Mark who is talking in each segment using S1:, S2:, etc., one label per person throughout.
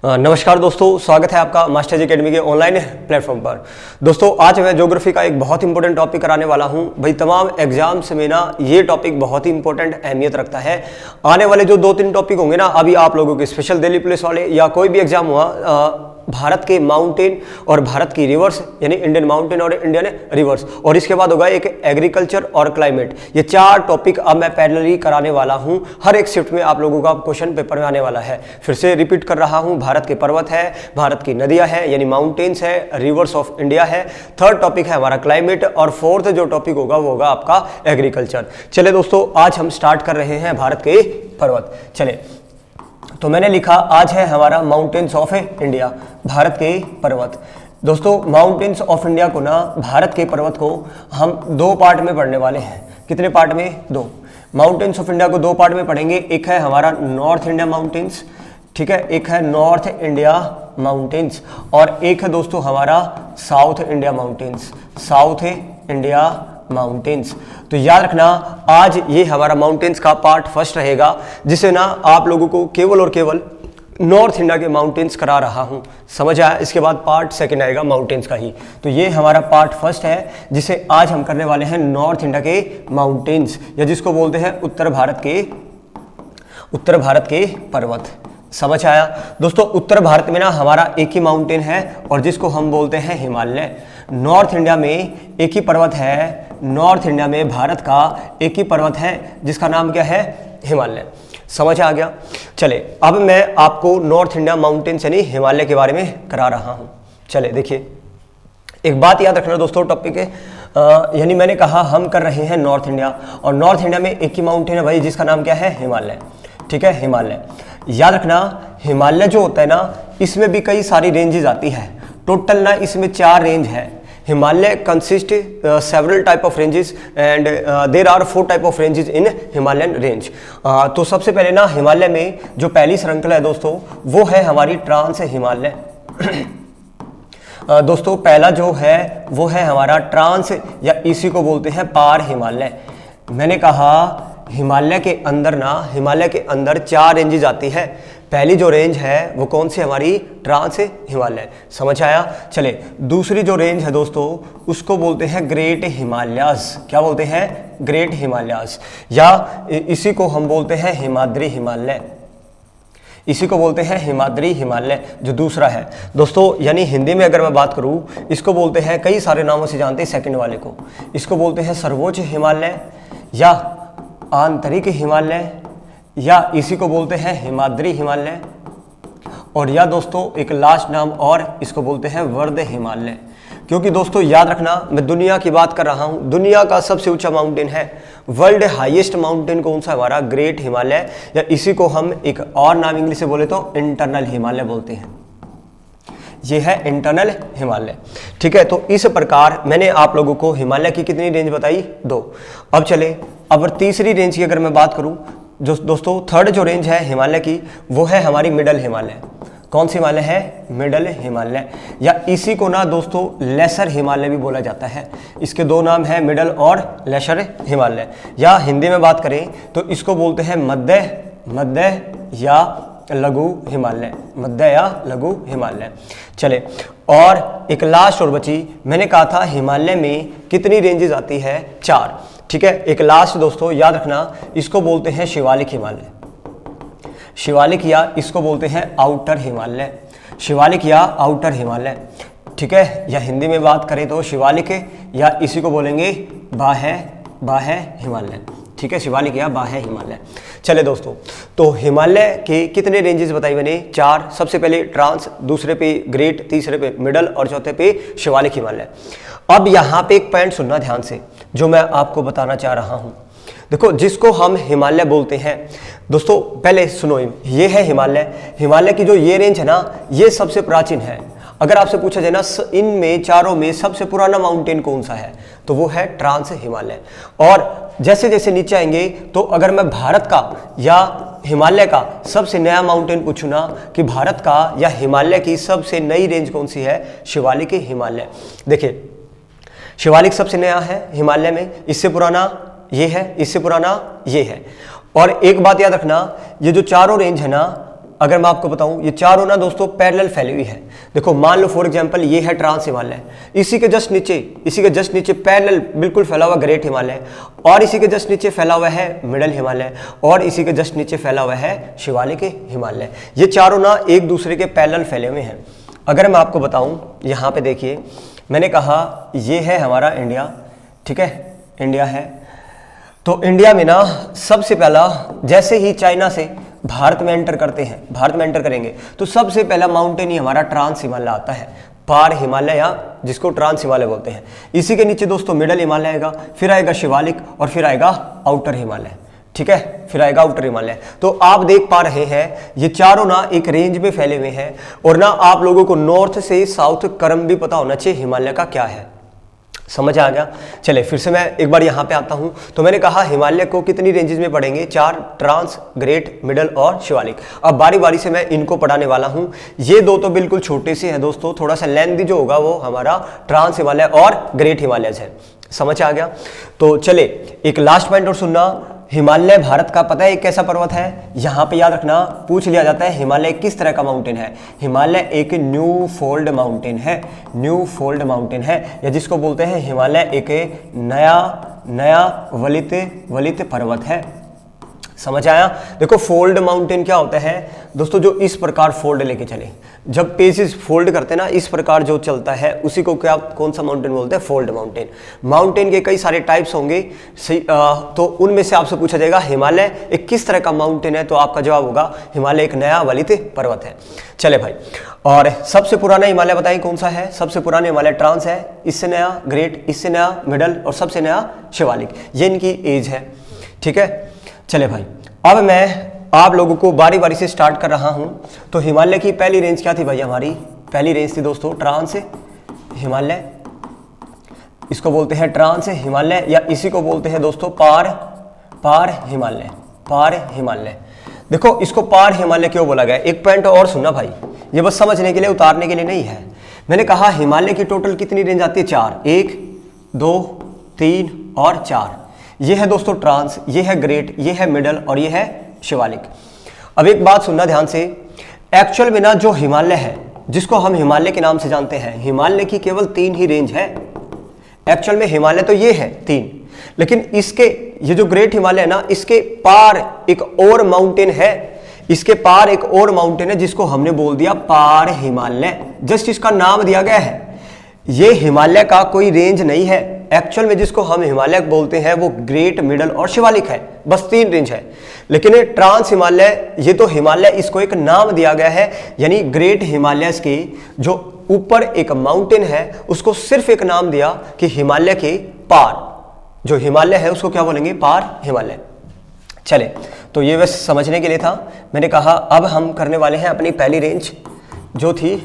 S1: नमस्कार दोस्तों, स्वागत है आपका मास्टर जी अकेडमी के ऑनलाइन प्लेटफॉर्म पर। दोस्तों आज मैं ज्योग्राफी का एक बहुत इंपॉर्टेंट टॉपिक कराने वाला हूं। भाई तमाम एग्जाम्स में ना ये टॉपिक बहुत ही इंपॉर्टेंट अहमियत रखता है। आने वाले जो 2-3 टॉपिक होंगे ना, अभी आप लोगों के स्पेशल दिल्ली पुलिस वाले या कोई भी एग्जाम हुआ, भारत के माउंटेन और भारत की रिवर्स यानी इंडियन माउंटेन और इंडियन रिवर्स, और इसके बाद होगा एक एग्रीकल्चर और क्लाइमेट। ये 4 टॉपिक अब मैं पैरेलली कराने वाला हूं। हर एक शिफ्ट में आप लोगों का क्वेश्चन पेपर में आने वाला है। फिर से रिपीट कर रहा हूं, भारत के पर्वत है, भारत की नदियां है यानी माउंटेन्स है, रिवर्स ऑफ इंडिया है, थर्ड टॉपिक है हमारा क्लाइमेट, और फोर्थ जो टॉपिक होगा वो होगा आपका एग्रीकल्चर। चले दोस्तों, आज हम स्टार्ट कर रहे हैं भारत के पर्वत। चले, तो मैंने लिखा आज है हमारा माउंटेन्स ऑफ इंडिया, भारत के पर्वत। दोस्तों माउंटेन्स ऑफ इंडिया को ना, भारत के पर्वत को हम 2 पार्ट में पढ़ने वाले हैं। कितने पार्ट में? 2। माउंटेन्स ऑफ इंडिया को 2 पार्ट में पढ़ेंगे। एक है हमारा नॉर्थ इंडिया माउंटेन्स, ठीक है, एक है नॉर्थ इंडिया माउंटेन्स, और एक है दोस्तों हमारा south India mountains, south India mountains. तो याद रखना, आज ये हमारा माउंटेन्स का पार्ट फर्स्ट रहेगा, जिसे ना आप लोगों को केवल और केवल नॉर्थ इंडिया के माउंटेन्स करा रहा हूं। समझ आया? इसके बाद पार्ट सेकंड आएगा माउंटेन्स का ही। तो ये हमारा पार्ट फर्स्ट है, जिसे आज हम करने वाले हैं नॉर्थ इंडिया के माउंटेन्स, या जिसको बोलते हैं उत्तर भारत के पर्वत। समझ आया दोस्तों? उत्तर भारत में ना हमारा एक ही माउंटेन है, और जिसको हम बोलते हैं हिमालय। नॉर्थ इंडिया में एक ही पर्वत है, नॉर्थ इंडिया में भारत का एक ही पर्वत है, जिसका नाम क्या है? हिमालय। समझ आ गया? चले, अब मैं आपको नॉर्थ इंडिया माउंटेन यानी हिमालय के बारे में करा रहा हूं। चले देखिए, एक बात याद रखना दोस्तों, टॉपिक है यानी मैंने कहा हम कर रहे हैं नॉर्थ इंडिया, और नॉर्थ इंडिया में एक ही माउंटेन है भाई, जिसका नाम क्या है? हिमालय। ठीक है, हिमालय। याद रखना, हिमालय जो होता है ना, इसमें भी कई सारी रेंजेस आती है। टोटल ना इसमें 4 रेंज है। Himalaya consist several type of ranges and there are 4 type of ranges in Himalayan range. तो सबसे पहले ना हिमालय में जो पहली श्रृंखला है दोस्तों, वो है हमारी ट्रांस हिमालय। दोस्तों पहला जो है वो है हमारा ट्रांस, या इसी को बोलते हैं पार हिमालय। मैंने कहा हिमालय के अंदर 4 रेंजेस आती है। पहली जो रेंज है वो कौन सी? हमारी ट्रांस हिमालय। समझ आया? चले, दूसरी जो रेंज है दोस्तों, उसको बोलते हैं ग्रेट हिमालयाज। क्या बोलते हैं? ग्रेट हिमालयाज, या इसी को हम बोलते हैं हिमाद्री हिमालय। इसी को बोलते हैं हिमाद्री हिमालय, जो दूसरा है दोस्तों। यानी हिंदी में अगर मैं बात करूं, इसको बोलते हैं, कई सारे नामों से जानते हैं सेकंड वाले को। इसको बोलते हैं सर्वोच्च हिमालय, या आंतरिक हिमालय, या इसी को बोलते हैं हिमाद्री हिमालय, और या दोस्तों एक लास्ट नाम और, इसको बोलते हैं वर्ध हिमालय। क्योंकि दोस्तों याद रखना, मैं दुनिया की बात कर रहा हूं। दुनिया का सबसे ऊंचा माउंटेन है, वर्ल्ड हाईएस्ट माउंटेन कौन सा? हमारा ग्रेट हिमालय, या इसी को हम एक और नाम इंग्लिश से बोले तो इंटरनल हिमालय बोलते हैं। ये है इंटरनल हिमालय। ठीक है, तो इस प्रकार मैंने आप लोगों को हिमालय की कितनी रेंज बताई? 2। अब चले, अब तीसरी रेंज की अगर मैं बात करूं, जो दोस्तों थर्ड जो रेंज है हिमालय की, वो है हमारी मिडल हिमालय। कौन सी हिमालय है? मिडल हिमालय, या इसी को ना दोस्तों लेसर हिमालय भी बोला जाता है। इसके 2 नाम हैं, मिडल और लेसर हिमालय। या हिंदी में बात करें तो इसको बोलते हैं मध्य या लघु हिमालय, मध्य या लघु हिमालय। चले, और एक लास्ट और बची। मैंने कहा था हिमालय में कितनी रेंजेस आती है? 4। ठीक है, एक लास्ट दोस्तों याद रखना, इसको बोलते हैं शिवालिक हिमालय। शिवालिक, या इसको बोलते हैं आउटर हिमालय। शिवालिक या आउटर हिमालय। ठीक है, या हिंदी में बात करें तो शिवालिक, या इसी को बोलेंगे बाह्य हिमालय। ठीक है, शिवालिक या बाह्य हिमालय। चले दोस्तों, तो हिमालय के कितने रेंजेस बताई मैंने? 4। सबसे पहले ट्रांस, दूसरे पे ग्रेट, तीसरे पे मिडल, और चौथे पे शिवालिक हिमालय। अब यहाँ पे एक पॉइंट सुनना ध्यान से, जो मैं आपको बताना चाह रहा हूँ। देखो, जिसको हम हिमालय बोलते हैं दोस्तों, पहले सुनो, ये है हिमालय। हिमालय की जो ये रेंज है ना, ये सबसे प्राचीन है। अगर आपसे पूछा जाए ना इनमें चारों में सबसे पुराना माउंटेन कौन सा है, तो वो है ट्रांस हिमालय। और जैसे जैसे नीचे आएंगे, तो अगर मैं भारत का या हिमालय का सबसे नया माउंटेन पूछूं ना, कि भारत का या हिमालय की सबसे नई रेंज कौन सी है? शिवालिक हिमालय। देखिए, शिवालिक सबसे नया है हिमालय में, इससे पुराना ये है, इससे पुराना ये है। और एक बात याद रखना, ये जो चारों रेंज है ना, अगर मैं आपको बताऊं ये चारों ना दोस्तों पैरेलल फैली हुई है। देखो मान लो फॉर एग्जांपल ये है ट्रांस हिमालय, इसी के जस्ट नीचे पैरेलल बिल्कुल फैला हुआ ग्रेट हिमालय, और इसी के जस्ट नीचे फैला हुआ है मिडल हिमालय, और इसी के जस्ट नीचे फैला हुआ है शिवालिक हिमालय। ये चारों ना एक दूसरे के पैरेलल फैले हुए हैं। अगर मैं आपको बताऊं यहाँ पे देखिए, मैंने कहा ये है हमारा इंडिया, ठीक है, इंडिया है। तो इंडिया में ना सबसे पहला जैसे ही चाइना से भारत में एंटर करते हैं, भारत में एंटर करेंगे तो सबसे पहला माउंटेन ही हमारा ट्रांस हिमालय आता है, पार हिमालय या जिसको ट्रांस हिमालय बोलते हैं। इसी के नीचे दोस्तों मिडल हिमालय आएगा, फिर आएगा शिवालिक, और फिर आएगा आउटर हिमालय, ठीक है, फिर आएगा आउटर हिमालय। तो आप देख पा रहे हैं ये चारों ना एक रेंज में फैले हुए हैं, और ना आप लोगों को नॉर्थ से साउथ क्रम भी पता होना चाहिए हिमालय का क्या है। समझ आ गया? चले फिर से मैं एक बार यहाँ पे आता हूँ। तो मैंने कहा हिमालय को कितनी रेंजेस में पढ़ेंगे, 4, ट्रांस, ग्रेट, मिडल और शिवालिक। अब बारी बारी से मैं इनको पढ़ाने वाला हूँ। ये दो तो बिल्कुल छोटे से हैं दोस्तों, थोड़ा सा लेंथी जो होगा वो हमारा ट्रांस हिमालय और ग्रेट हिमालय है। समझ आ गया? तो चले एक लास्ट पॉइंट और सुनना। हिमालय भारत का पता है एक कैसा पर्वत है, यहाँ पे याद रखना, पूछ लिया जाता है हिमालय किस तरह का माउंटेन है। हिमालय एक न्यू फोल्ड माउंटेन है, न्यू फोल्ड माउंटेन है, या जिसको बोलते हैं हिमालय एक नया वलित पर्वत है। समझ आया? देखो फोल्ड माउंटेन क्या होता है दोस्तों, जो इस प्रकार फोल्ड लेके चले, जब पेजेस फोल्ड करते हैं ना इस प्रकार जो चलता है उसी को क्या, कौन सा माउंटेन बोलते हैं, फोल्ड माउंटेन। माउंटेन के कई सारे टाइप्स होंगे, तो उनमें से आपसे पूछा जाएगा हिमालय एक किस तरह का माउंटेन है, तो आपका जवाब होगा हिमालय एक नया वलित पर्वत है। चले भाई, और सबसे पुराना हिमालय बताइए कौन सा है? सबसे पुराना हिमालय ट्रांस है, इससे नया ग्रेट, इससे नया मिडल, और सबसे नया शिवालिक। ये इनकी एज है, ठीक है। चले भाई, अब मैं आप लोगों को बारी बारी से स्टार्ट कर रहा हूं। तो हिमालय की पहली रेंज क्या थी भाई? हमारी पहली रेंज थी दोस्तों ट्रांस हिमालय, इसको बोलते हैं ट्रांस हिमालय, या इसी को बोलते हैं दोस्तों पार हिमालय। देखो इसको पार हिमालय क्यों बोला गया, एक पॉइंट और सुनना भाई, ये बस समझने के लिए, उतारने के लिए नहीं है। मैंने कहा हिमालय की टोटल कितनी रेंज आती है? 4, 1, 2, 3 और 4। ये है दोस्तों ट्रांस, ये है ग्रेट, ये है मिडल और ये है शिवालिक। अब एक बात सुनना ध्यान से, एक्चुअल में ना जो हिमालय है जिसको हम हिमालय के नाम से जानते हैं, हिमालय की केवल 3 ही रेंज है। एक्चुअल में हिमालय तो ये है 3, लेकिन इसके ये जो ग्रेट हिमालय है ना, इसके पार एक और माउंटेन है, इसके पार एक और माउंटेन है जिसको हमने बोल दिया पार हिमालय, जस्ट इसका नाम दिया गया है। ये हिमालय का कोई रेंज नहीं है। एक्चुअल में जिसको हम हिमालय बोलते हैं वो ग्रेट, मिडल और शिवालिक है, बस 3 रेंज है। लेकिन ये ट्रांस हिमालय, ये तो हिमालय इसको एक नाम दिया गया है, यानी ग्रेट हिमालयस के जो ऊपर एक माउंटेन है उसको सिर्फ एक नाम दिया कि हिमालय के पार जो हिमालय है उसको क्या बोलेंगे, पार हिमालय। चले, तो ये बस समझने के लिए था। मैंने कहा अब हम करने वाले हैं अपनी पहली रेंज जो थी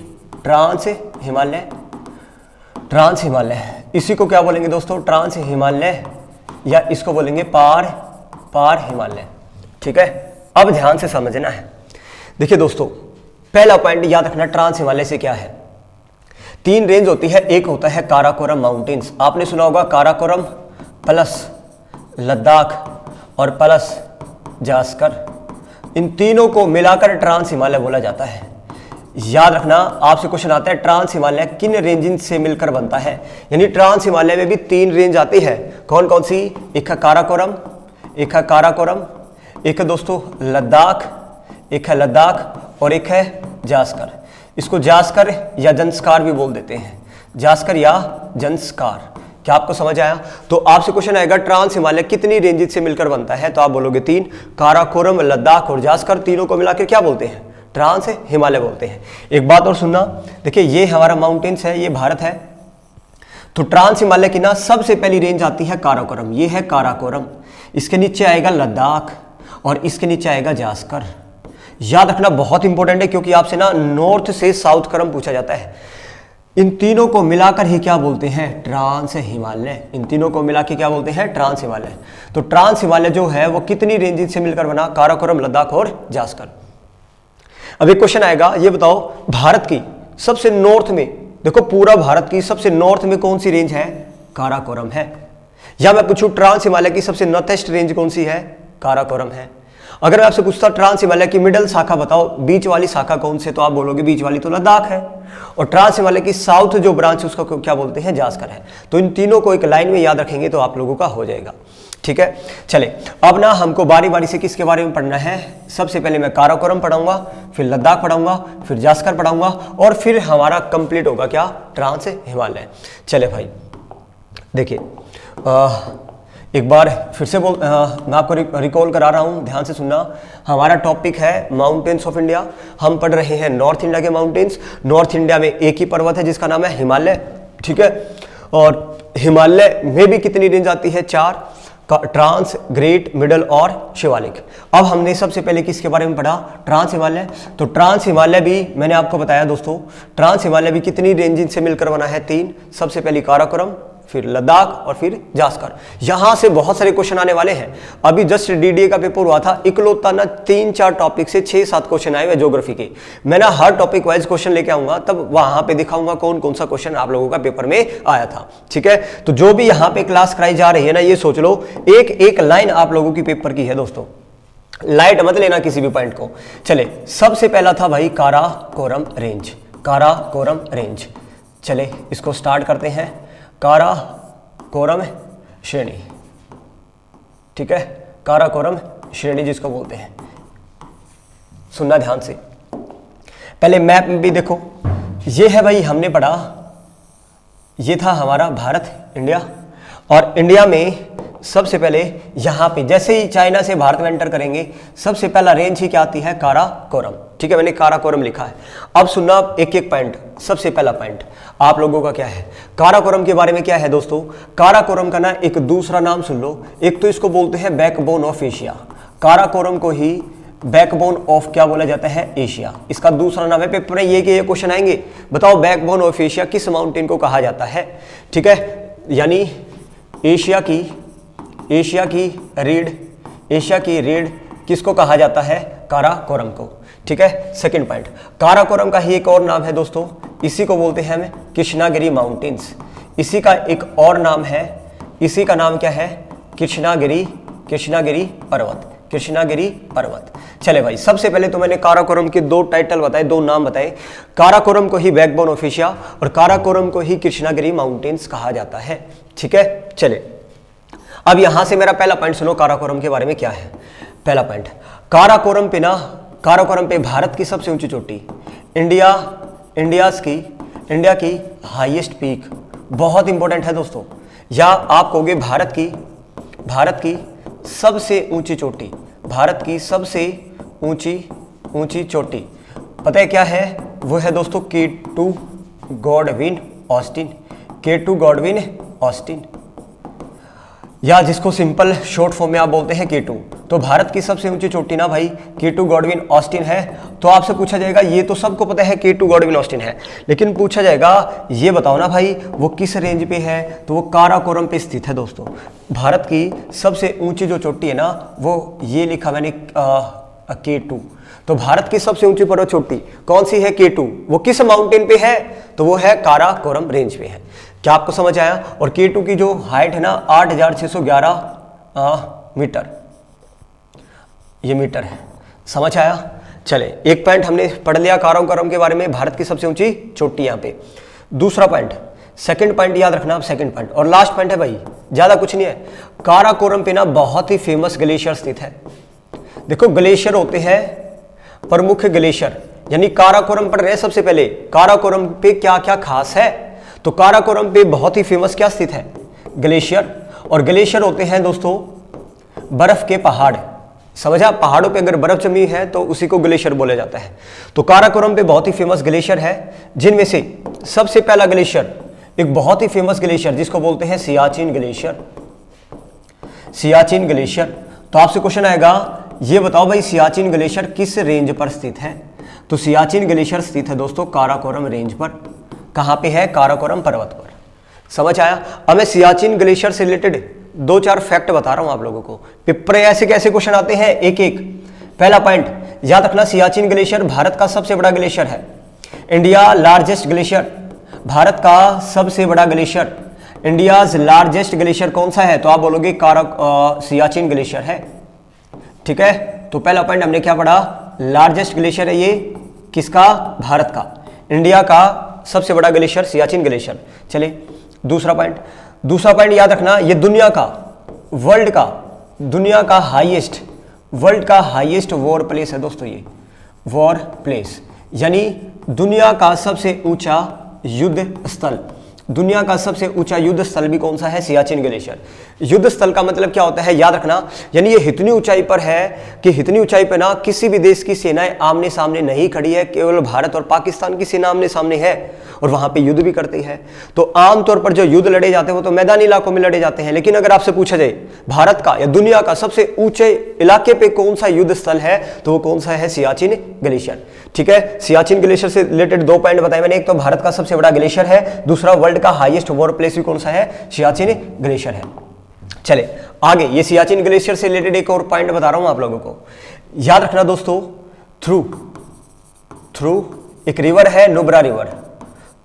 S1: ट्रांस हिमालय। इसी को क्या बोलेंगे दोस्तों, ट्रांस हिमालय, या इसको बोलेंगे पार हिमालय, ठीक है। अब ध्यान से समझना है। देखिए दोस्तों, पहला पॉइंट याद रखना, ट्रांस हिमालय से क्या है, 3 रेंज होती है। एक होता है काराकोरम माउंटेन्स, आपने सुना होगा काराकोरम प्लस लद्दाख और प्लस जास्कर, इन तीनों को मिलाकर ट्रांस हिमालय बोला जाता है। याद रखना, आपसे क्वेश्चन आता है ट्रांस हिमालय किन रेंज से मिलकर बनता है, यानी ट्रांस हिमालय में भी 3 रेंज आती है। कौन कौन सी? एक है काराकोरम, एक है दोस्तों लद्दाख, एक है लद्दाख और एक है जास्कर। इसको जास्कर या जंस्कार भी बोल देते हैं, जास्कर या जंस्कार। क्या आपको समझ आया? तो आपसे क्वेश्चन आएगा ट्रांस हिमालय कितनी रेंजेस से मिलकर बनता है, तो आप बोलोगे 3। काराकोरम, लद्दाख और जास्कर तीनों को मिलाकर क्या बोलते हैं, ट्रांस हिमालय बोलते हैं। एक बात और सुनना, देखिए ये हमारा माउंटेन्स है, ये भारत है, तो ट्रांस हिमालय की ना सबसे पहली रेंज आती है काराकोरम, ये है काराकोरम, इसके नीचे आएगा लद्दाख और इसके नीचे आएगा जास्कर। याद रखना बहुत इंपॉर्टेंट है, क्योंकि आपसे ना नॉर्थ से साउथ क्रम पूछा जाता है। इन तीनों को मिलाकर ही क्या बोलते हैं, ट्रांस हिमालय। इन तीनों को मिला के क्या बोलते हैं, ट्रांस हिमालय। तो ट्रांस हिमालय जो है वो कितनी रेंजेस से मिलकर बना, काराकोरम, लद्दाख और जास्कर। अब एक क्वेश्चन आएगा, ये बताओ भारत की सबसे नॉर्थ में, देखो पूरा भारत की सबसे नॉर्थ में कौन सी रेंज है, काराकोरम है। या मैं पूछूं ट्रांस हिमालय की सबसे नॉर्थेस्ट रेंज कौन सी है, काराकोरम है। अगर मैं आपसे पूछता ट्रांस हिमालय की मिडल शाखा बताओ, बीच वाली शाखा कौन से, तो आप बोलोगे बीच वाली तो लद्दाख है। और ट्रांस हिमालय की साउथ जो ब्रांच है उसका क्या बोलते हैं, जास्कर है। तो इन तीनों को एक लाइन में याद रखेंगे तो आप लोगों का हो जाएगा। ठीक है, चले अब ना हमको बारी बारी से किसके बारे में पढ़ना है। सबसे पहले मैं काराकोरम पढ़ाऊंगा, फिर लद्दाख पढ़ाऊंगा, फिर जास्कर पढ़ाऊंगा, और फिर हमारा कंप्लीट होगा क्या, ट्रांस हिमालय। चले भाई देखिए, एक बार फिर से मैं आपको रिकॉल करा रहा हूँ, ध्यान से सुनना। हमारा टॉपिक है माउंटेन्स ऑफ इंडिया। हम पढ़ रहे हैं नॉर्थ इंडिया के माउंटेन्स। नॉर्थ इंडिया में एक ही पर्वत है जिसका नाम है हिमालय। ठीक है, और हिमालय में भी कितनी रेंज आती है, 4, ट्रांस, ग्रेट, मिडल और शिवालिक। अब हमने सबसे पहले किसके बारे में पढ़ा, ट्रांस हिमालय। तो ट्रांस हिमालय भी मैंने आपको बताया दोस्तों, ट्रांस हिमालय भी कितनी रेंज से मिलकर बना है, 3। सबसे पहले काराकोरम, फिर लद्दाख और फिर जास्कर। यहां से बहुत सारे क्वेश्चन आने वाले हैं। अभी जस्ट डीडीए का पेपर हुआ था, इकलौता ना 3-4 टॉपिक से 6-7 क्वेश्चन आए हुए ज्योग्राफी के। मैं ना हर टॉपिक वाइज क्वेश्चन लेके आऊंगा, तब वहां पे दिखाऊंगा कौन कौन सा क्वेश्चन आप लोगों का पेपर में आया था। ठीक है, तो जो भी यहाँ पे क्लास कराई जा रही है ना, ये सोच लो एक एक लाइन आप लोगों की पेपर की है दोस्तों, लाइट मत लेना किसी भी पॉइंट को। चले, सबसे पहला था भाई काराकोरम रेंज, काराकोरम रेंज। चले इसको स्टार्ट करते हैं, काराकोरम श्रेणी। ठीक है, काराकोरम श्रेणी जिसको बोलते हैं, सुनना ध्यान से। पहले मैप में भी देखो, ये है भाई हमने पढ़ा, ये था हमारा भारत इंडिया। और इंडिया में सबसे पहले यहाँ पे जैसे ही चाइना से भारत में एंटर करेंगे, सबसे पहला रेंज ही क्या आती है, काराकोरम। ठीक है, मैंने काराकोरम लिखा है। अब सुनना एक एक पॉइंट। सबसे पहला पॉइंट आप लोगों का क्या है, काराकोरम के बारे में क्या है दोस्तों, काराकोरम का ना एक दूसरा नाम सुन लो। एक तो इसको बोलते हैं बैकबोन ऑफ एशिया, काराकोरम को ही बैकबोन ऑफ क्या बोला जाता है, एशिया। इसका दूसरा नाम है, पेपर में ये कि ये क्वेश्चन आएंगे, बताओ बैकबोन ऑफ एशिया किस माउंटेन को कहा जाता है। ठीक है, यानी एशिया की रीढ़ किसको कहा जाता है, काराकोरम को। ठीक है, सेकंड पॉइंट, काराकोरम का ही एक और नाम है दोस्तों, इसी को बोलते हैं हम कृष्णागिरी माउंटेन्स। इसी का एक और नाम है, इसी का नाम क्या है, कृष्णागिरी पर्वत, कृष्णागिरी पर्वत। चले भाई, सबसे पहले तो मैंने काराकोरम के 2 टाइटल बताए, 2 नाम बताए। काराकोरम को ही बैकबोन ऑफ एशिया और काराकोरम को ही कृष्णागिरी माउंटेन्स कहा जाता है। ठीक है, चले अब यहां से मेरा पहला पॉइंट सुनो, काराकोरम के बारे में क्या है। पहला पॉइंट, काराकोरम पे भारत की सबसे ऊंची चोटी, इंडिया की हाईएस्ट पीक, बहुत इंपॉर्टेंट है दोस्तों। या आप कहोगे भारत की सबसे ऊंची चोटी, भारत की सबसे ऊंची चोटी पता है क्या है, वो है दोस्तों K2 गॉडविन ऑस्टिन, या जिसको सिंपल शॉर्ट फॉर्म में आप बोलते हैं K2। तो भारत की सबसे ऊंची चोटी ना भाई K2 गॉडविन ऑस्टिन है। तो आपसे पूछा जाएगा, ये तो सबको पता है K2 गॉडविन ऑस्टिन है, लेकिन पूछा जाएगा ये बताओ ना भाई वो किस रेंज पे है, तो वो काराकोरम पे स्थित है दोस्तों। भारत की सबसे ऊंची जो चोटी है ना, वो ये लिखा मैंने K2। तो भारत की सबसे ऊंची पर्वत चोटी कौन सी है, K2। वो किस माउंटेन पे है, तो वो है काराकोरम रेंज पे है। क्या आपको समझ आया। और K2 की जो हाइट है ना 8611 मीटर, ये मीटर है, समझ आया। चले एक पॉइंट हमने पढ़ लिया काराकोरम के बारे में, भारत की सबसे ऊंची चोटी यहाँ पे। दूसरा पॉइंट, सेकंड पॉइंट याद रखना आप, सेकंड पॉइंट और लास्ट पॉइंट है भाई, ज्यादा कुछ नहीं है। काराकोरम पे ना बहुत ही फेमस ग्लेशियर स्थित है। देखो ग्लेशियर होते हैं प्रमुख ग्लेशियर, यानी काराकोरम पढ़ रहे हैं। सबसे पहले काराकोरम पे क्या क्या खास है, तो काराकोरम पे बहुत ही फेमस क्या स्थित है, ग्लेशियर। और ग्लेशियर होते हैं दोस्तों बर्फ के पहाड़, समझा, पहाड़ों पे अगर बर्फ जमी है तो उसी को ग्लेशियर बोला जाता है। तो काराकोरम पे बहुत ही फेमस ग्लेशियर है, जिनमें से सबसे पहला ग्लेशियर, एक बहुत ही फेमस ग्लेशियर जिसको बोलते हैं सियाचिन ग्लेशियर। तो आपसे क्वेश्चन आएगा, ये बताओ भाई सियाचिन ग्लेशियर किस रेंज पर स्थित है, तो सियाचिन ग्लेशियर स्थित है दोस्तों काराकोरम रेंज पर। कहां पे है, काराकोरम पर्वत पर। समझ आया। अब मैं सियाचिन ग्लेशियर से रिलेटेड 2-4 फैक्ट बता रहा हूं आप लोगों को। पेपर ऐसे कैसे क्वेश्चन आते हैं एक एक। पहला पॉइंट याद रखना, सियाचिन ग्लेशियर भारत का सबसे बड़ा ग्लेशियर है। इंडिया लार्जेस्ट ग्लेशियर, भारत का सबसे बड़ा ग्लेशियर, इंडियाज लार्जेस्ट ग्लेशियर कौन सा है, तो आप बोलोगे सियाचिन ग्लेशियर है। ठीक है, तो पहला पॉइंट हमने क्या पढ़ा, लार्जेस्ट ग्लेशियर है ये किसका, भारत का। इंडिया का सबसे बड़ा ग्लेशियर सियाचिन ग्लेशियर। चले दूसरा पॉइंट याद रखना, ये दुनिया का हाईएस्ट वॉर प्लेस है दोस्तों। ये वॉर प्लेस यानी दुनिया का सबसे ऊंचा युद्ध स्थल। दुनिया का सबसे ऊंचा युद्ध स्थल भी कौन सा है, सियाचिन ग्लेशियर। युद्ध स्थल का मतलब क्या होता है, याद रखना, यानी ये इतनी ऊंचाई पर है कि इतनी ऊंचाई पर ना किसी भी देश की सेनाएं आमने सामने नहीं खड़ी है, केवल भारत और पाकिस्तान की सेना आमने सामने है और वहां पे युद्ध भी करती है। तो आमतौर पर जो युद्ध लड़े जाते हैं वो तो मैदानी इलाकों में लड़े जाते हैं, लेकिन अगर आपसे पूछा जाए भारत का या दुनिया का सबसे ऊंचे इलाके पे कौन सा युद्ध स्थल है, तो वो कौन सा है, सियाचिन ग्लेशियर। ठीक है, सियाचिन ग्लेशियर से रिलेटेड 2 पॉइंट बताए मैंने, एक तो भारत का सबसे बड़ा ग्लेशियर है, दूसरा वर्ल्ड का हाईएस्ट वॉर प्लेस भी कौन सा है, सियाचिन ग्लेशियर है। चले आगे, ये सियाचिन ग्लेशियर से रिलेटेड एक और पॉइंट बता रहा हूं आप लोगों को, याद रखना दोस्तों। थ्रू एक रिवर है, Nubra river,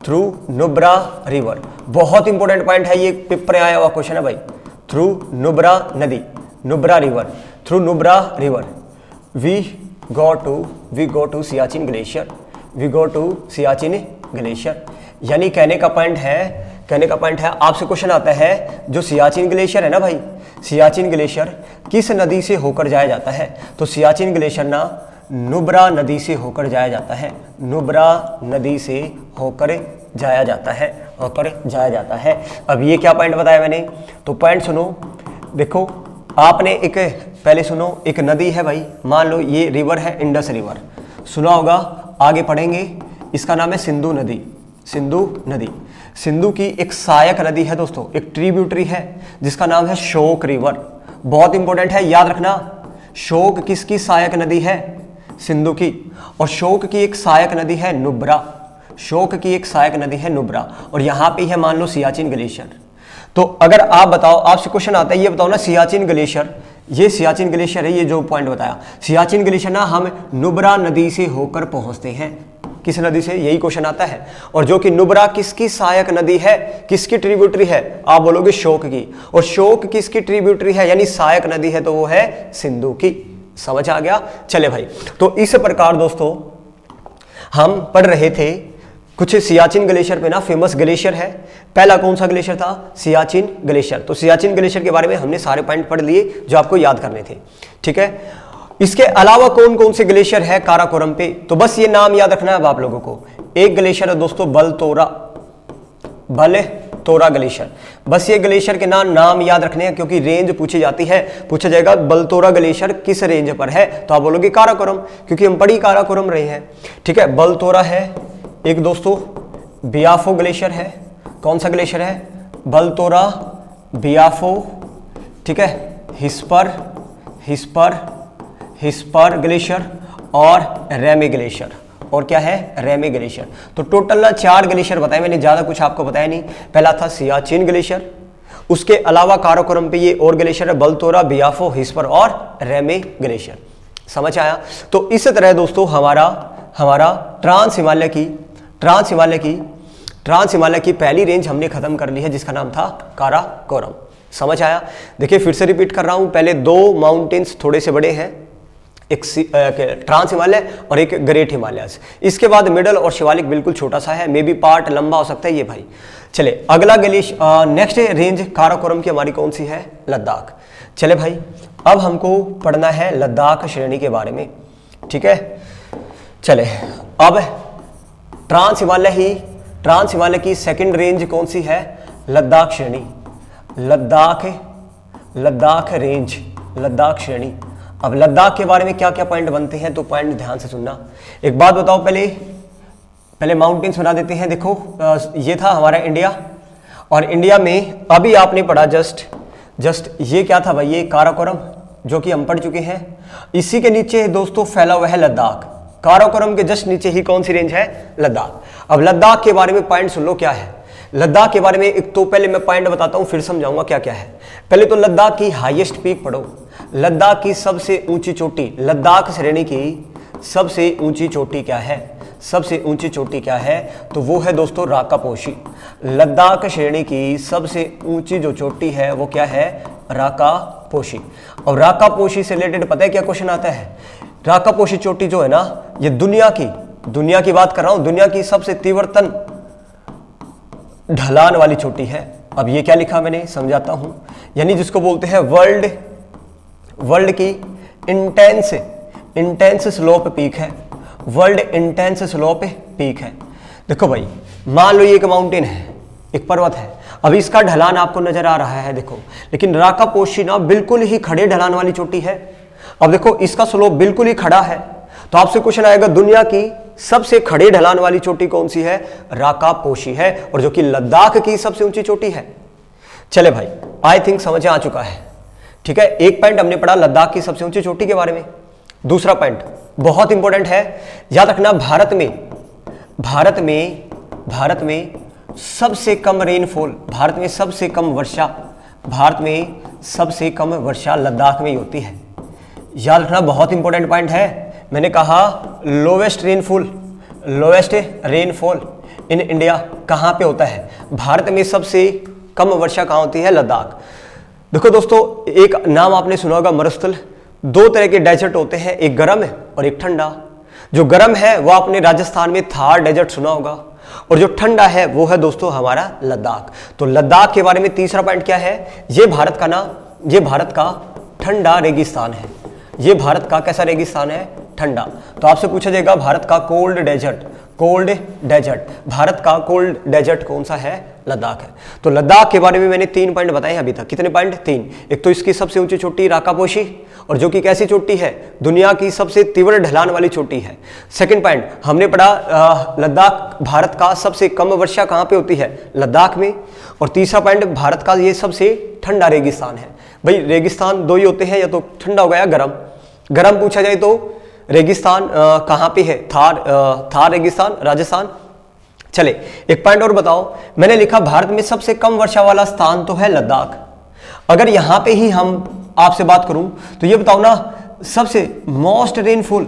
S1: through Nubra river, बहुत इंपॉर्टेंट पॉइंट है ये, पेपर में आया हुआ क्वेश्चन है भाई। थ्रू नुब्रा नदी, Nubra river, through Nubra river we go to Siachen glacier, we go to Siachen glacier. यानी कहने का पॉइंट है, आपसे क्वेश्चन आता है जो सियाचिन ग्लेशियर है ना भाई, सियाचिन ग्लेशियर किस नदी से होकर जाया जाता है, तो सियाचिन ग्लेशियर ना नुब्रा नदी से होकर जाया जाता है, नुब्रा नदी से होकर जाया जाता है। अब ये क्या पॉइंट बताया मैंने, तो पॉइंट सुनो, देखो आपने एक पहले सुनो, एक नदी है भाई, मान लो ये रिवर है इंडस रिवर, सुना होगा, आगे पढ़ेंगे, इसका नाम है सिंधु नदी। सिंधु की एक सहायक नदी है दोस्तों, एक ट्रिब्यूटरी है जिसका नाम है शोक रिवर, बहुत इंपॉर्टेंट है, याद रखना। शोक किसकी सहायक नदी है, सिंधु की, और शोक की एक सहायक नदी है नुब्रा, शोक की एक सहायक नदी है नुब्रा, और यहां पे है मान लो सियाचिन ग्लेशियर। तो अगर आप बताओ, आपसे क्वेश्चन आता है, ये बताओ ना सियाचिन ग्लेशियर, ये सियाचिन ग्लेशियर है, ये जो पॉइंट बताया, सियाचिन ग्लेशियर ना हम नुब्रा नदी से होकर पहुंचते हैं, किस नदी से, यही क्वेश्चन आता है। और जो कि नुब्रा किसकी सहायक नदी है, किसकी ट्रिब्यूटरी है, आप बोलोगे शोक की, और शोक किसकी ट्रिब्यूटरी है यानी सहायक नदी है, तो वो है सिंधु की। समझ आ गया। चले भाई, तो इस प्रकार दोस्तों हम पढ़ रहे थे कुछ सियाचिन ग्लेशियर पे ना फेमस ग्लेशियर है। पहला कौन सा ग्लेशियर था, सियाचिन ग्लेशियर। तो सियाचिन ग्लेशियर के बारे में हमने सारे पॉइंट पढ़ लिए जो आपको याद करने थे। ठीक है, इसके अलावा कौन कौन से ग्लेशियर है काराकोरम पे, तो बस ये नाम याद रखना है अब आप लोगों को। एक ग्लेशियर है दोस्तों बलतोरा ग्लेशियर, बस ये ग्लेशियर के नाम याद रखने हैं, क्योंकि रेंज पूछी जाती है, पूछा जाएगा बलतोरा ग्लेशियर किस रेंज पर है, तो आप बोलोगे काराकोरम, क्योंकि हम पढ़ी काराकोरम रहे हैं। ठीक है, बलतोरा है एक दोस्तों, बियाफो ग्लेशियर है, कौन सा ग्लेशियर है, बलतोरा, बियाफो, ठीक है, हिस्पर ग्लेशियर और रेमे ग्लेशियर, और क्या है, रेमे ग्लेशियर। तो टोटल ना 4 ग्लेशियर बताए मैंने, ज्यादा कुछ आपको बताया नहीं। पहला था सियाचिन ग्लेशियर, उसके अलावा काराकोरम पे ये और ग्लेशियर है, बलतोरा, बियाफो, हिस्पर और रेमे ग्लेशियर। समझ आया। तो इस तरह दोस्तों हमारा ट्रांस हिमालय की पहली रेंज हमने खत्म कर ली है, जिसका नाम था काराकोरम। समझ आया। देखिए फिर से रिपीट कर रहा हूं, पहले 2 माउंटेन्स थोड़े से बड़े हैं, एक ट्रांस हिमालय और एक ग्रेट हिमालयस। इसके बाद मिडल और शिवालिक बिल्कुल छोटा सा है, मे बी पार्ट लंबा हो सकता है ये भाई। चले अगला नेक्स्ट रेंज काराकोरम की हमारी कौन सी है, लद्दाख। चले भाई, अब हमको पढ़ना है लद्दाख श्रेणी के बारे में। ठीक है, चले अब ट्रांस हिमालय की सेकंड रेंज कौन सी है, लद्दाख श्रेणी, लद्दाख श्रेणी। अब लद्दाख के बारे में क्या क्या पॉइंट बनते हैं, तो पॉइंट ध्यान से सुनना। एक बात बताओ, पहले माउंटेन्स बना देते हैं। देखो ये था हमारा इंडिया, और इंडिया में अभी आपने पढ़ा जस्ट ये क्या था भाई, ये काराकोरम, जो कि हम पढ़ चुके हैं। इसी के नीचे दोस्तों फैला हुआ है लद्दाख, काराकोरम के जस्ट नीचे ही कौन सी रेंज है, लद्दाख। अब लद्दाख के बारे में पॉइंट सुन लो क्या है। लद्दाख के बारे में एक तो पहले मैं पॉइंट बताता हूं, फिर समझाऊंगा क्या क्या है। पहले तो लद्दाख की हाईएस्ट पीक पढ़ो, लद्दाख की सबसे ऊंची चोटी, लद्दाख श्रेणी की सबसे ऊंची चोटी क्या है, सबसे ऊंची चोटी क्या है, तो वो है दोस्तों राकापोशी। लद्दाख श्रेणी की सबसे ऊंची जो चोटी है वो क्या है, राकापोशी। पोशी। और राका पोशी से रिलेटेड पता है क्या क्वेश्चन आता है? राका पोशी चोटी जो है ना, ये दुनिया की बात कर रहा हूं, दुनिया की सबसे तीव्रतम ढलान वाली चोटी है। अब ये क्या लिखा मैंने, समझाता हूं। यानी जिसको बोलते हैं वर्ल्ड की इंटेंस स्लोप पीक है, वर्ल्ड इंटेंस स्लोप पीक है। देखो भाई, मान लो ये एक माउंटेन है, एक पर्वत है, अब इसका ढलान आपको नजर आ रहा है देखो, लेकिन राका पोशी ना बिल्कुल ही खड़े ढलान वाली चोटी है। अब देखो इसका स्लोप बिल्कुल ही खड़ा है, तो आपसे क्वेश्चन आएगा दुनिया की सबसे खड़े ढलान वाली चोटी कौन सी है? राका पोशी है, और जो कि लद्दाख की सबसे ऊंची चोटी है। चले भाई, आई थिंक समझ आ चुका है। ठीक है, एक पॉइंट हमने पढ़ा लद्दाख की सबसे ऊंची चोटी के बारे में। दूसरा पॉइंट बहुत इंपॉर्टेंट है, याद रखना, भारत में सबसे कम रेनफॉल, भारत में सबसे कम वर्षा लद्दाख में ही होती है। याद रखना, बहुत इंपॉर्टेंट पॉइंट है। मैंने कहा लोवेस्ट रेनफॉल इन इंडिया कहां पे होता है? भारत में सबसे कम वर्षा कहां होती है? लद्दाख। देखो दोस्तों, एक नाम आपने सुना होगा, मरुस्थल। दो तरह के डेजर्ट होते हैं, एक गर्म है और एक ठंडा। जो गर्म है वो आपने राजस्थान में थार डेजर्ट सुना होगा, और जो ठंडा है वो है दोस्तों हमारा लद्दाख। तो लद्दाख के बारे में तीसरा पॉइंट क्या है? ये भारत का ठंडा रेगिस्तान है। ये भारत का कैसा रेगिस्तान है? ठंडा। तो आपसे पूछा जाएगा भारत का कोल्ड डेजर्ट, भारत का कोल्ड डेजर्ट कौन सा है? लद्दाख है। तो लद्दाख के बारे में मैंने 3 पॉइंट बताए अभी तक। कितने पॉइंट? 3। एक तो इसकी सबसे ऊंची चोटी राका पोशी, और जो कि कैसी चोटी है? दुनिया की सबसे तीव्र ढलान वाली चोटी है। सेकंड पॉइंट हमने पढ़ा, लद्दाख, भारत का सबसे कम वर्षा कहां पे होती है? लद्दाख में। और तीसरा पॉइंट, भारत का ये सबसे ठंडा रेगिस्तान है। भाई रेगिस्तान दो ही होते हैं, या तो ठंडा हो गया गर्म पूछा जाए तो रेगिस्तान कहां पे है? थार रेगिस्तान, राजस्थान। चले एक पॉइंट और बताओ, मैंने लिखा भारत में सबसे कम वर्षा वाला स्थान तो है लद्दाख। अगर यहां पे ही हम आपसे बात करूं तो ये बताओ ना, सबसे मोस्ट रेनफॉल,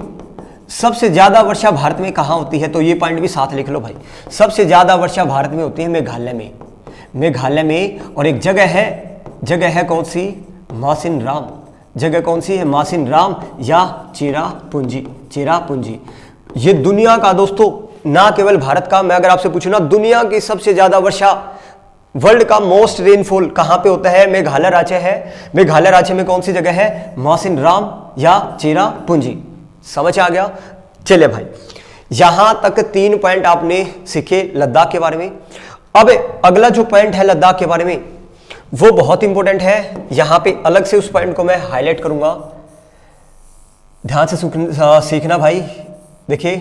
S1: सबसे ज्यादा वर्षा भारत में कहां होती है? तो ये पॉइंट भी साथ लिख लो भाई। सबसे ज्यादा वर्षा भारत में होती है मेघालय में, और एक जगह है कौन सी? मासिनराम। जगह कौन सी है? मासिनराम या चेरापूंजी। ये दुनिया का दोस्तों, ना केवल भारत का, मैं अगर आपसे पूछूं ना, दुनिया की सबसे ज्यादा वर्षा, वर्ल्ड का मोस्ट रेनफॉल कहां पे होता है? मेघालय राज्य है। मेघालय राज्य में कौन सी जगह है? मासिनराम या चेरापूंजी। समझ आ गया? चले भाई, यहां तक 3 पॉइंट आपने सीखे लद्दाख के बारे में। अब अगला जो पॉइंट है लद्दाख के बारे में, वो बहुत इंपॉर्टेंट है। यहां पे अलग से उस पॉइंट को मैं हाईलाइट करूंगा, ध्यान से सीखना भाई। देखिए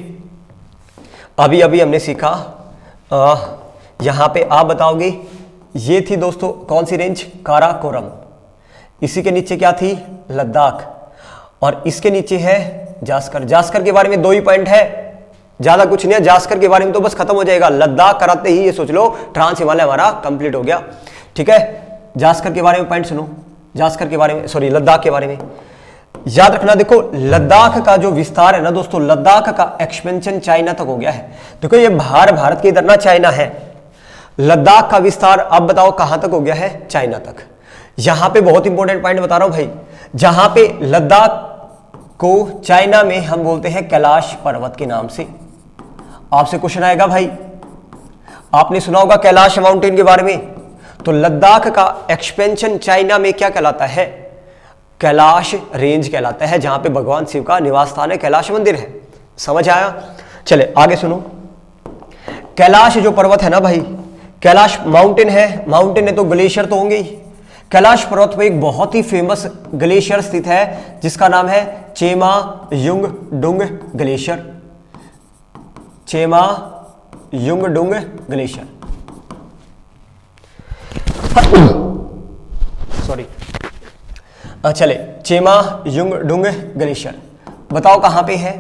S1: अभी हमने सीखा, यहां पे आप बताओगे, ये थी दोस्तों कौन सी रेंज? काराकोरम। इसी के नीचे क्या थी? लद्दाख। और इसके नीचे है जास्कर के बारे में 2 ही पॉइंट है, ज्यादा कुछ नहीं है। जास्कर के बारे में तो बस खत्म हो जाएगा, लद्दाख कराते ही ये सोच लो ट्रांस हिमालय हमारा कंप्लीट हो गया। ठीक है, जास्कर के बारे में पॉइंट सुनो, लद्दाख के बारे में याद रखना। देखो लद्दाख का जो विस्तार है ना दोस्तों, लद्दाख का एक्सपेंशन चाइना तक हो गया है। देखो ये भारत के इधर ना चाइना है, लद्दाख का विस्तार अब बताओ कहां तक हो गया है? चाइना तक। यहां पे बहुत इंपॉर्टेंट पॉइंट बता रहा हूं भाई, जहां पे लद्दाख को चाइना में हम बोलते हैं कैलाश पर्वत के नाम से। आपसे क्वेश्चन आएगा भाई, आपने सुना होगा कैलाश माउंटेन के बारे में, तो लद्दाख का एक्सपेंशन चाइना में क्या कहलाता है? कैलाश रेंज कहलाता है, जहां पे भगवान शिव का निवास स्थान है, कैलाश मंदिर है। समझ आया? चले आगे सुनो। कैलाश जो पर्वत है ना भाई, कैलाश माउंटेन है तो ग्लेशियर तो होंगे ही। कैलाश पर्वत पर एक बहुत ही फेमस ग्लेशियर स्थित है, जिसका नाम है चेमायुंगडुंग ग्लेशियर। सॉरी, चले चेमायुंगडुंग ग्लेशियर बताओ कहां पे है?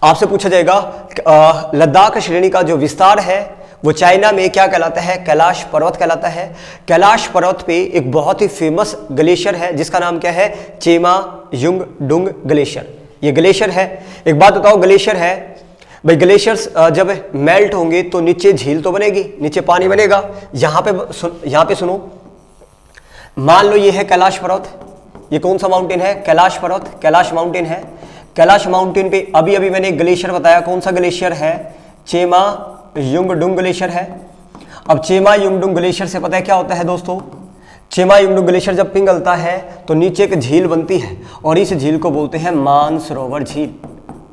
S1: आपसे पूछा जाएगा लद्दाख श्रेणी का जो विस्तार है वो चाइना में क्या कहलाता है? कैलाश पर्वत कहलाता है। कैलाश पर्वत पे एक बहुत ही फेमस ग्लेशियर है जिसका नाम क्या है? चेमायुंगडुंग ग्लेशियर। ये ग्लेशियर है। एक बात बताओ, ग्लेशियर है भाई, ग्लेशियर्स जब मेल्ट होंगे तो नीचे झील तो बनेगी, नीचे पानी बनेगा। यहां पे सुनो, मान लो ये है कैलाश पर्वत, ये कौन सा माउंटेन है? कैलाश पर्वत, कैलाश माउंटेन है। कैलाश माउंटेन पे अभी अभी मैंने एक ग्लेशियर बताया, कौन सा ग्लेशियर है? चेमा युंगडुंग ग्लेशियर है। अब चेमा युंगडुंग ग्लेशियर से पता है क्या होता है दोस्तों? चेमा युंगडुंग ग्लेशियर जब पिघलता है तो नीचे एक झील बनती है और इस झील को बोलते हैं मानसरोवर झील।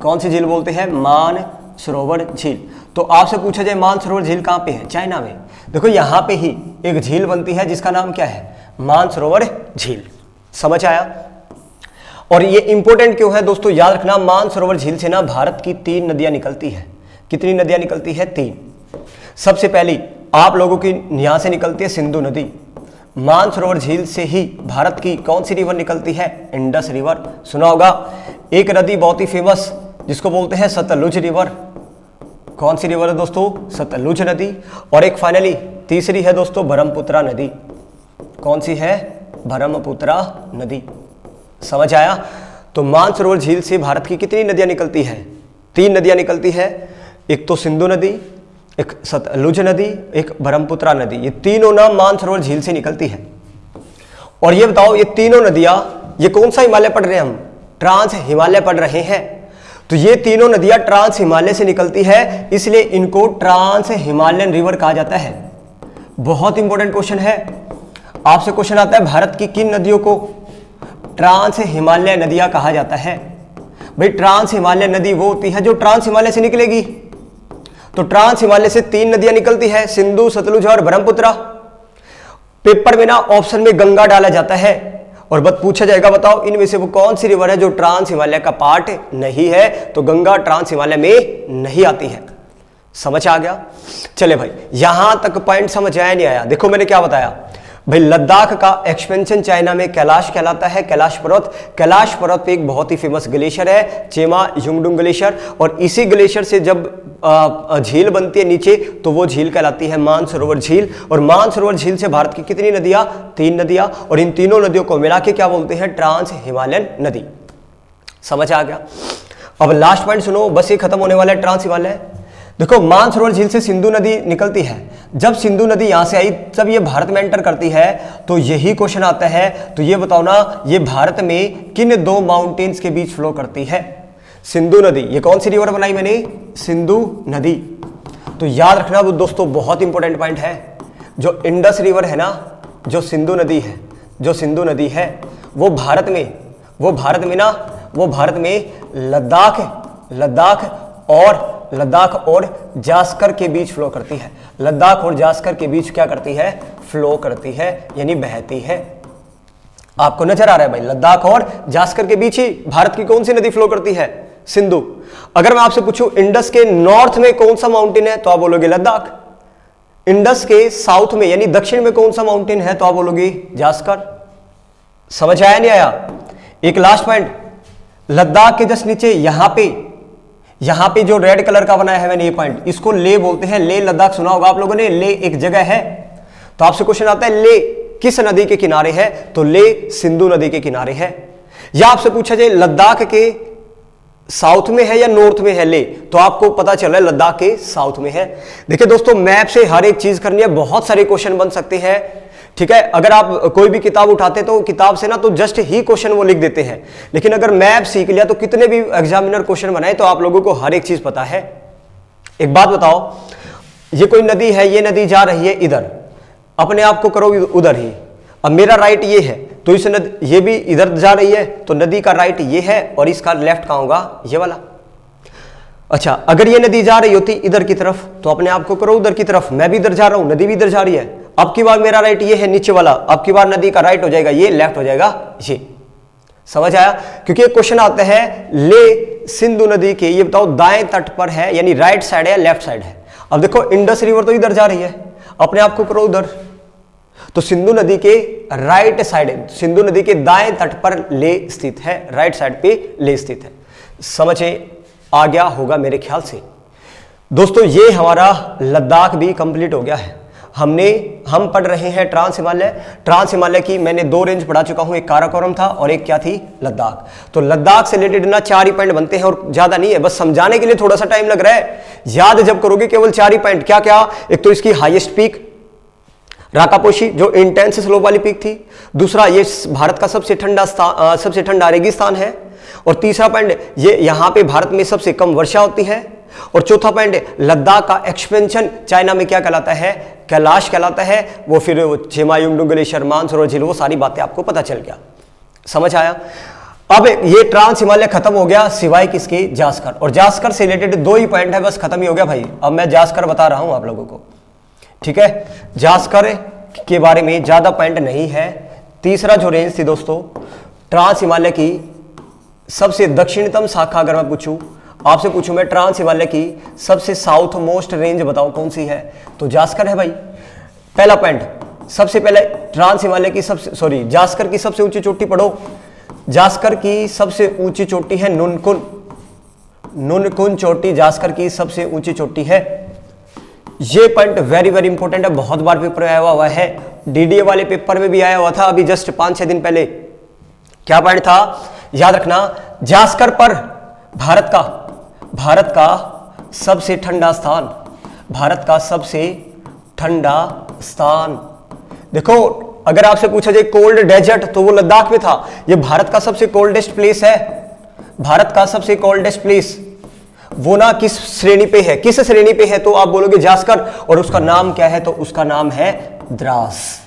S1: कौन सी झील बोलते हैं? मानसरोवर झील। तो आपसे पूछा जाए मानसरोवर झील कहाँ पे है? चाइना में। देखो यहाँ पे ही एक झील बनती है जिसका नाम क्या है? मानसरोवर झील। समझ आया? और ये इंपॉर्टेंट क्यों है दोस्तों? याद रखना, मानसरोवर झील से ना भारत की 3 नदियां निकलती है। कितनी नदियां निकलती है? 3। सबसे पहली आप लोगों की यहां से निकलती है सिंधु नदी। मानसरोवर झील से ही भारत की कौन सी रिवर निकलती है? Indus river. सुना होगा। एक नदी बहुत ही फेमस जिसको बोलते हैं सतलुज रिवर। कौन सी रिवर है दोस्तों? सतलुज नदी। और एक फाइनली तीसरी है दोस्तों ब्रह्मपुत्रा नदी। कौन सी है? ब्रह्मपुत्रा नदी। समझ आया? तो मानसरोवर झील से भारत की कितनी नदियां निकलती है? 3 नदियां निकलती है। एक तो सिंधु नदी, एक सतलुज नदी, एक ब्रह्मपुत्रा नदी। ये तीनों ना मानसरोवर झील से निकलती है। और ये बताओ, ये तीनों नदियां, ये कौन सा हिमालय पढ़ रहे हैं हम? ट्रांस हिमालय पढ़ रहे हैं। तो ये तीनों नदियां ट्रांस हिमालय से निकलती है, इसलिए इनको ट्रांस हिमालयन रिवर कहा जाता है। बहुत इंपॉर्टेंट क्वेश्चन है। आपसे क्वेश्चन आता है भारत की किन नदियों को ट्रांस हिमालय नदियां कहा जाता है? भाई ट्रांस हिमालय नदी वो होती है जो ट्रांस हिमालय से निकलेगी। तो ट्रांस हिमालय से 3 नदियां निकलती है, सिंधु, सतलुज और ब्रह्मपुत्रा। पेपर में ना ऑप्शन में गंगा डाला जाता है और बस पूछा जाएगा बताओ इनमें से वो कौन सी रिवर है जो ट्रांस हिमालय का पार्ट नहीं है? तो गंगा ट्रांस हिमालय में नहीं आती है। समझ आ गया? चले भाई, यहां तक पॉइंट समझ आया नहीं आया? देखो मैंने क्या बताया भाई, लद्दाख का एक्सपेंशन चाइना में कैलाश कहलाता है, कैलाश पर्वत। कैलाश पर्वत पे एक बहुत ही फेमस ग्लेशियर है चेमा युंगडुंग ग्लेशियर, और इसी ग्लेशियर से जब झील बनती है नीचे तो वो झील कहलाती है मानसरोवर झील। और मानसरोवर झील से भारत की कितनी नदियां? 3 नदियां। और इन तीनों नदियों को मिला के क्या बोलते हैं? ट्रांस हिमालयन नदी। समझ आ गया? अब लास्ट पॉइंट सुनो, बस ये खत्म होने वाला है ट्रांस हिमालय। देखो मानसरोवर झील से सिंधु नदी निकलती है। जब सिंधु नदी यहां से आई तब ये भारत में एंटर करती है। तो यही क्वेश्चन आता है, तो ये बताओ ना, ये भारत में किन 2 माउंटेन्स के बीच फ्लो करती है? सिंधु नदी। ये कौन सी रिवर बनाई मैंने? सिंधु नदी। तो याद रखना वो दोस्तों, बहुत इंपॉर्टेंट पॉइंट है। जो इंडस रिवर है ना, जो सिंधु नदी है, जो सिंधु नदी है वो भारत में लद्दाख और जास्कर के बीच फ्लो करती है। लद्दाख और जास्कर के बीच क्या करती है? फ्लो करती है, यानी बहती है। आपको नजर आ रहा है भाई, लद्दाख और जास्कर के बीच ही भारत की कौन सी नदी फ्लो करती है? सिंधु। अगर मैं आपसे पूछूं इंडस के नॉर्थ में कौन सा माउंटेन है, तो आप बोलोगे लद्दाख। इंडस के साउथ में यानी दक्षिण में कौन सा माउंटेन है, तो आप बोलोगे जास्कर। समझ आया नहीं आया? एक लास्ट पॉइंट, लद्दाख के जस्ट नीचे यहां पे जो रेड कलर का बनाया है मैंने ये पॉइंट, इसको ले बोलते हैं। ले लद्दाख सुना होगा आप लोगों ने। ले एक जगह है। तो आपसे क्वेश्चन आता है ले किस नदी के किनारे है? तो ले सिंधु नदी के किनारे है। या आपसे पूछा जाए लद्दाख के साउथ में है या नॉर्थ में है ले, तो आपको पता चल रहा है लद्दाख के साउथ में है। देखिए दोस्तों, मैप से हर एक चीज करनी है, बहुत सारे क्वेश्चन बन सकते हैं। ठीक है, अगर आप कोई भी किताब उठाते तो किताब से ना तो जस्ट ही क्वेश्चन वो लिख देते हैं, लेकिन अगर मैप सीख लिया तो कितने भी एग्जामिनर क्वेश्चन बनाए तो आप लोगों को हर एक चीज पता है। एक बात बताओ, ये कोई नदी है, ये नदी जा रही है इधर, अपने आप को करो उधर ही। अब मेरा राइट ये है तो इस नदी ये भी इधर जा रही है, तो नदी का राइट ये है और इसका लेफ्ट कहां होगा? ये वाला। अच्छा, अगर ये नदी जा रही होती इधर की तरफ तो अपने आप को करो उधर की तरफ। मैं भी इधर जा रहा हूं, नदी भी इधर जा रही है। अब की बार मेरा राइट ये है नीचे वाला, अब की बार नदी का राइट हो जाएगा ये, लेफ्ट हो जाएगा ये। समझ आया? क्योंकि एक क्वेश्चन आता है ले सिंधु नदी के, ये बताओ दाएं तट पर है यानी राइट साइड है, लेफ्ट साइड है। अब देखो इंडस रिवर तो इधर जा रही है, अपने आप को करो उधर। तो सिंधु नदी के राइट साइड, सिंधु नदी के दाएं तट पर ले स्थित है, राइट साइड पे ले स्थित है। समझ आ गया होगा मेरे ख्याल से। दोस्तों ये हमारा लद्दाख भी कंप्लीट हो गया है। हम पढ़ रहे हैं ट्रांस हिमालय। ट्रांस हिमालय की मैंने 2 रेंज पढ़ा चुका हूं, एक काराकोरम था और एक क्या थी? लद्दाख। तो लद्दाख से रिलेटेड ना 4 ही पॉइंट बनते हैं और ज्यादा नहीं है, बस समझाने के लिए थोड़ा सा टाइम लग रहा है। याद जब करोगे केवल 4 ही पॉइंट। क्या क्या? एक तो इसकी हाईएस्ट पीक, राकापोशी जो इंटेंस स्लोप वाली पीक थी। दूसरा ये भारत का सबसे ठंडा रेगिस्तान है। और तीसरा पॉइंट ये यहाँ पे भारत में सबसे कम वर्षा होती है। और चौथा पॉइंट लद्दाख का एक्सपेंशन चाइना में क्या कहलाता है, कैलाश कहलाता है। वो फिर छिमायुंगडू ग्लेशियर, मानसरोवर झील, वो सारी बातें आपको पता चल गया। समझ आया। अब ये ट्रांस हिमालय खत्म हो गया सिवाय किसके, जास्कर। और जास्कर से रिलेटेड 2 ही पॉइंट है, बस खत्म ही हो गया भाई। अब मैं जास्कर बता रहा हूं आप लोगों को, ठीक है। जास्कर के बारे में ज्यादा पॉइंट नहीं है। तीसरा जो रेंज थी दोस्तों ट्रांस हिमालय की सबसे दक्षिणतम शाखा, अगर मैं पूछूं आपसे पूछूं मैं ट्रांस हिमालय की सबसे साउथ मोस्ट रेंज बताओ कौन सी है, तो जास्कर है भाई। पहला पॉइंट, सबसे पहले ट्रांस हिमालय की जास्कर की सबसे ऊंची चोटी पढ़ो। जास्कर की सबसे ऊंची चोटी है नुनकुन। नुनकुन चोटी जास्कर की सबसे ऊंची चोटी है। ये पॉइंट वेरी वेरी इंपॉर्टेंट है, बहुत बार पेपर में आया हुआ है, डीडीए वाले पेपर में भी आया हुआ था अभी जस्ट 5-6 दिन पहले। क्या पॉइंट था याद रखना, जास्कर पर भारत का सबसे ठंडा स्थान, भारत का सबसे ठंडा स्थान। देखो अगर आपसे पूछा जाए कोल्ड डेजर्ट तो वो लद्दाख में था। ये भारत का सबसे कोल्डेस्ट प्लेस है, भारत का सबसे कोल्डेस्ट प्लेस। वो ना किस श्रेणी पे है, किस श्रेणी पे है, तो आप बोलोगे जास्कर। और उसका नाम क्या है, तो उसका नाम है द्रास।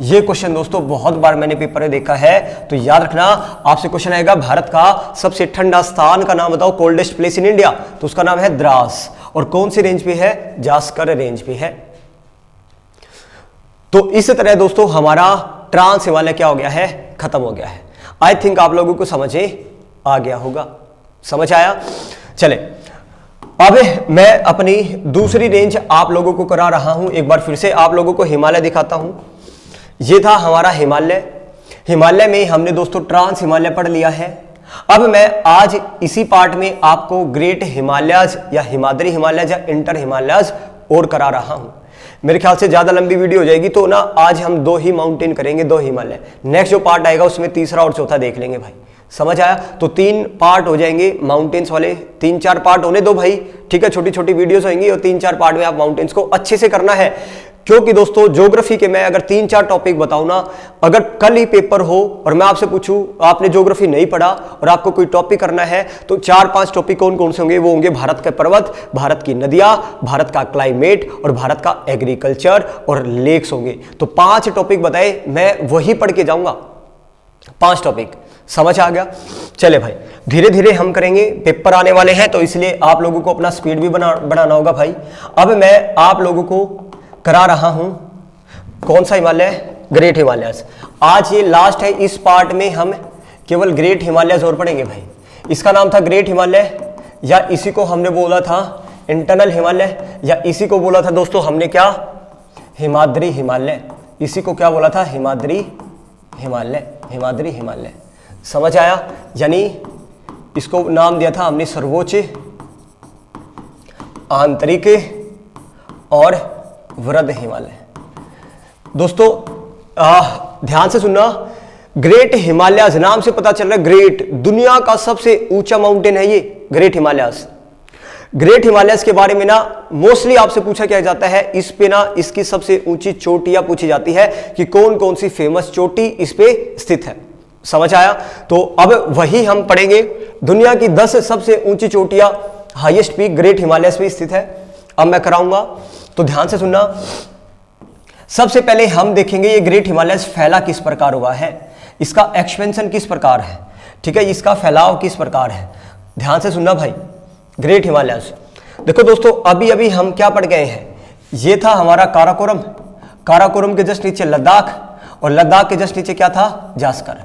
S1: ये क्वेश्चन दोस्तों बहुत बार मैंने पेपर में देखा है, तो याद रखना। आपसे क्वेश्चन आएगा भारत का सबसे ठंडा स्थान का नाम बताओ, कोल्डेस्ट प्लेस इन इंडिया, तो उसका नाम है द्रास। और कौन सी रेंज पे है, जास्कर रेंज पे है। तो इस तरह दोस्तों हमारा ट्रांस हिमालय क्या हो गया है, खत्म हो गया है। आई थिंक आप लोगों को समझ आ गया होगा, समझ आया। चले अब मैं अपनी दूसरी रेंज आप लोगों को करा रहा हूं, एक बार फिर से आप लोगों को हिमालय दिखाता हूं। ये था हमारा हिमालय। हिमालय में हमने दोस्तों ट्रांस हिमालय पढ़ लिया है। अब मैं आज इसी पार्ट में आपको ग्रेट हिमालयज या हिमाद्री हिमालयज या इंटर हिमालयज और करा रहा हूं। मेरे ख्याल से ज्यादा लंबी वीडियो हो जाएगी, तो ना आज हम 2 ही माउंटेन करेंगे, 2 हिमालय। नेक्स्ट जो पार्ट आएगा उसमें तीसरा और चौथा देख लेंगे भाई। समझ आया। तो 3 पार्ट हो जाएंगे माउंटेन्स वाले, 3-4 पार्ट होने दो भाई, ठीक है। छोटी छोटी वीडियोस होंगी और 3-4 पार्ट में आप माउंटेन्स को अच्छे से करना है। क्योंकि दोस्तों ज्योग्राफी के मैं अगर 3-4 टॉपिक बताऊं ना, अगर कल ही पेपर हो और मैं आपसे पूछूं आपने ज्योग्राफी नहीं पढ़ा और आपको कोई टॉपिक करना है, तो 4-5 टॉपिक कौन कौन से होंगे, वो होंगे भारत के पर्वत, भारत की नदियां, भारत का क्लाइमेट और भारत का एग्रीकल्चर और लेक्स होंगे। तो 5 टॉपिक बताए, मैं वही पढ़ के जाऊंगा, 5 टॉपिक। समझ आ गया। चले भाई धीरे धीरे हम करेंगे, पेपर आने वाले हैं, तो इसलिए आप लोगों को अपना स्पीड भी बढ़ाना होगा भाई। अब मैं आप लोगों को करा रहा हूं कौन सा हिमालय, ग्रेट हिमालयस। आज ये लास्ट है, इस पार्ट में हम केवल ग्रेट हिमालयस और पढ़ेंगे भाई। इसका नाम था ग्रेट हिमालय, या इसी को हमने बोला था इंटरनल हिमालय, या इसी को बोला था दोस्तों हमने क्या, हिमाद्री हिमालय। इसी को क्या बोला था, हिमाद्री हिमालय, हिमाद्री हिमालय। समझ आया। यानी इसको नाम दिया था हमने सर्वोच्च, आंतरिक और वृद्ध हिमालय। दोस्तों ध्यान से सुनना, ग्रेट हिमालयस नाम से पता चल रहा है ग्रेट, दुनिया का सबसे ऊंचा माउंटेन है ये ग्रेट हिमालयस। ग्रेट हिमालयस के बारे में ना मोस्टली आपसे पूछा क्या जाता है, इस पे ना इसकी सबसे ऊंची चोटियां पूछी जाती है कि कौन कौन सी फेमस चोटी इस पे स्थित है। समझ आया। तो अब वही हम पढ़ेंगे, दुनिया की 10 सबसे ऊंची चोटियां, हाईएस्ट पीक ग्रेट हिमालयस में स्थित है। अब मैं कराऊंगा, तो ध्यान से सुनना। सबसे पहले हम देखेंगे ये ग्रेट हिमालयस फैला किस प्रकार हुआ है, इसका एक्सपेंशन किस प्रकार है, ठीक है, इसका फैलाव किस प्रकार है। ध्यान से सुनना भाई। ग्रेट हिमालयस देखो दोस्तों, अभी अभी हम क्या पढ़ गए हैं, ये था हमारा काराकोरम, काराकोरम के जस्ट नीचे लद्दाख, और लद्दाख के जस्ट नीचे क्या था, जास्कर,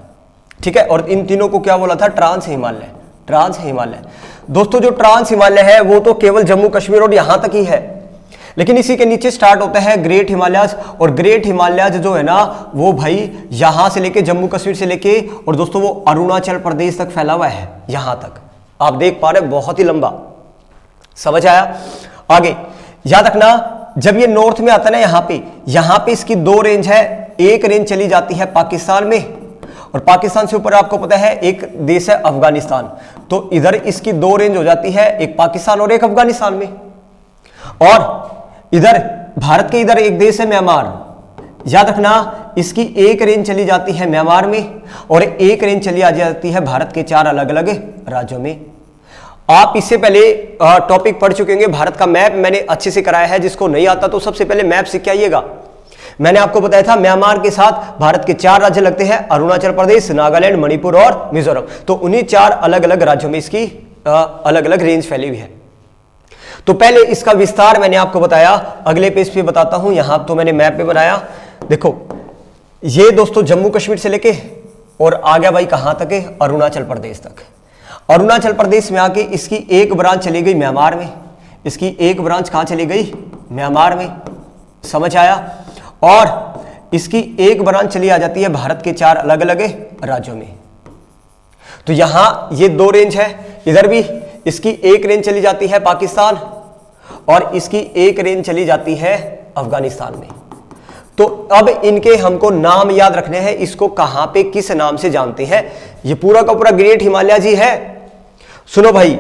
S1: ठीक है। और इन तीनों को क्या बोला था, ट्रांस हिमालय, ट्रांस हिमालय। दोस्तों जो ट्रांस हिमालय है वो तो केवल जम्मू कश्मीर और यहां तक ही है, लेकिन इसी के नीचे स्टार्ट होता है ग्रेट हिमालयस। और ग्रेट हिमालयस जो है ना वो भाई यहां से लेके जम्मू कश्मीर से लेके और दोस्तों वो अरुणाचल प्रदेश तक फैला हुआ है, यहां तक आप देख पा रहे, बहुत ही लंबा। समझ आया। आगे याद रखना, जब ये नॉर्थ में आता है ना, यहां पे इसकी 2 रेंज है। एक रेंज चली जाती है पाकिस्तान में, और पाकिस्तान से ऊपर आपको पता है एक देश है अफगानिस्तान, तो इधर इसकी 2 रेंज हो जाती है, एक पाकिस्तान और एक अफगानिस्तान में। और इधर भारत के इधर एक देश है म्यांमार, याद रखना, इसकी एक रेंज चली जाती है म्यांमार में और एक रेंज चली आ जाती है भारत के 4 अलग अलग राज्यों में। आप इससे पहले टॉपिक पढ़ चुके होंगे, भारत का मैप मैंने अच्छे से कराया है, जिसको नहीं आता तो सबसे पहले मैप सीख के आइएगा। मैंने आपको बताया था म्यांमार के साथ भारत के 4 राज्य लगते हैं, अरुणाचल प्रदेश, नागालैंड, मणिपुर और मिजोरम। तो उन्हीं 4 अलग अलग राज्यों में इसकी अलग अलग रेंज फैली हुई है। तो पहले इसका विस्तार मैंने आपको बताया, अगले पेज पे बताता हूं। यहां तो मैंने मैप पे बनाया, देखो ये दोस्तों जम्मू कश्मीर से लेके और आ गया भाई कहां तक है, अरुणाचल प्रदेश तक। अरुणाचल प्रदेश में आके इसकी एक ब्रांच चली गई म्यांमार में, इसकी एक ब्रांच कहां चली गई, म्यांमार में, समझ आया। और इसकी एक ब्रांच चली आ जाती है भारत के 4 अलग अलग राज्यों में। तो यहां ये 2 रेंज है, इधर भी इसकी एक रेंज चली जाती है पाकिस्तान और इसकी एक रेंज चली जाती है अफगानिस्तान में। तो अब इनके हमको नाम याद रखने हैं, इसको कहां पे किस नाम से जानते हैं। ये पूरा का पूरा ग्रेट हिमालय जी है। सुनो भाई,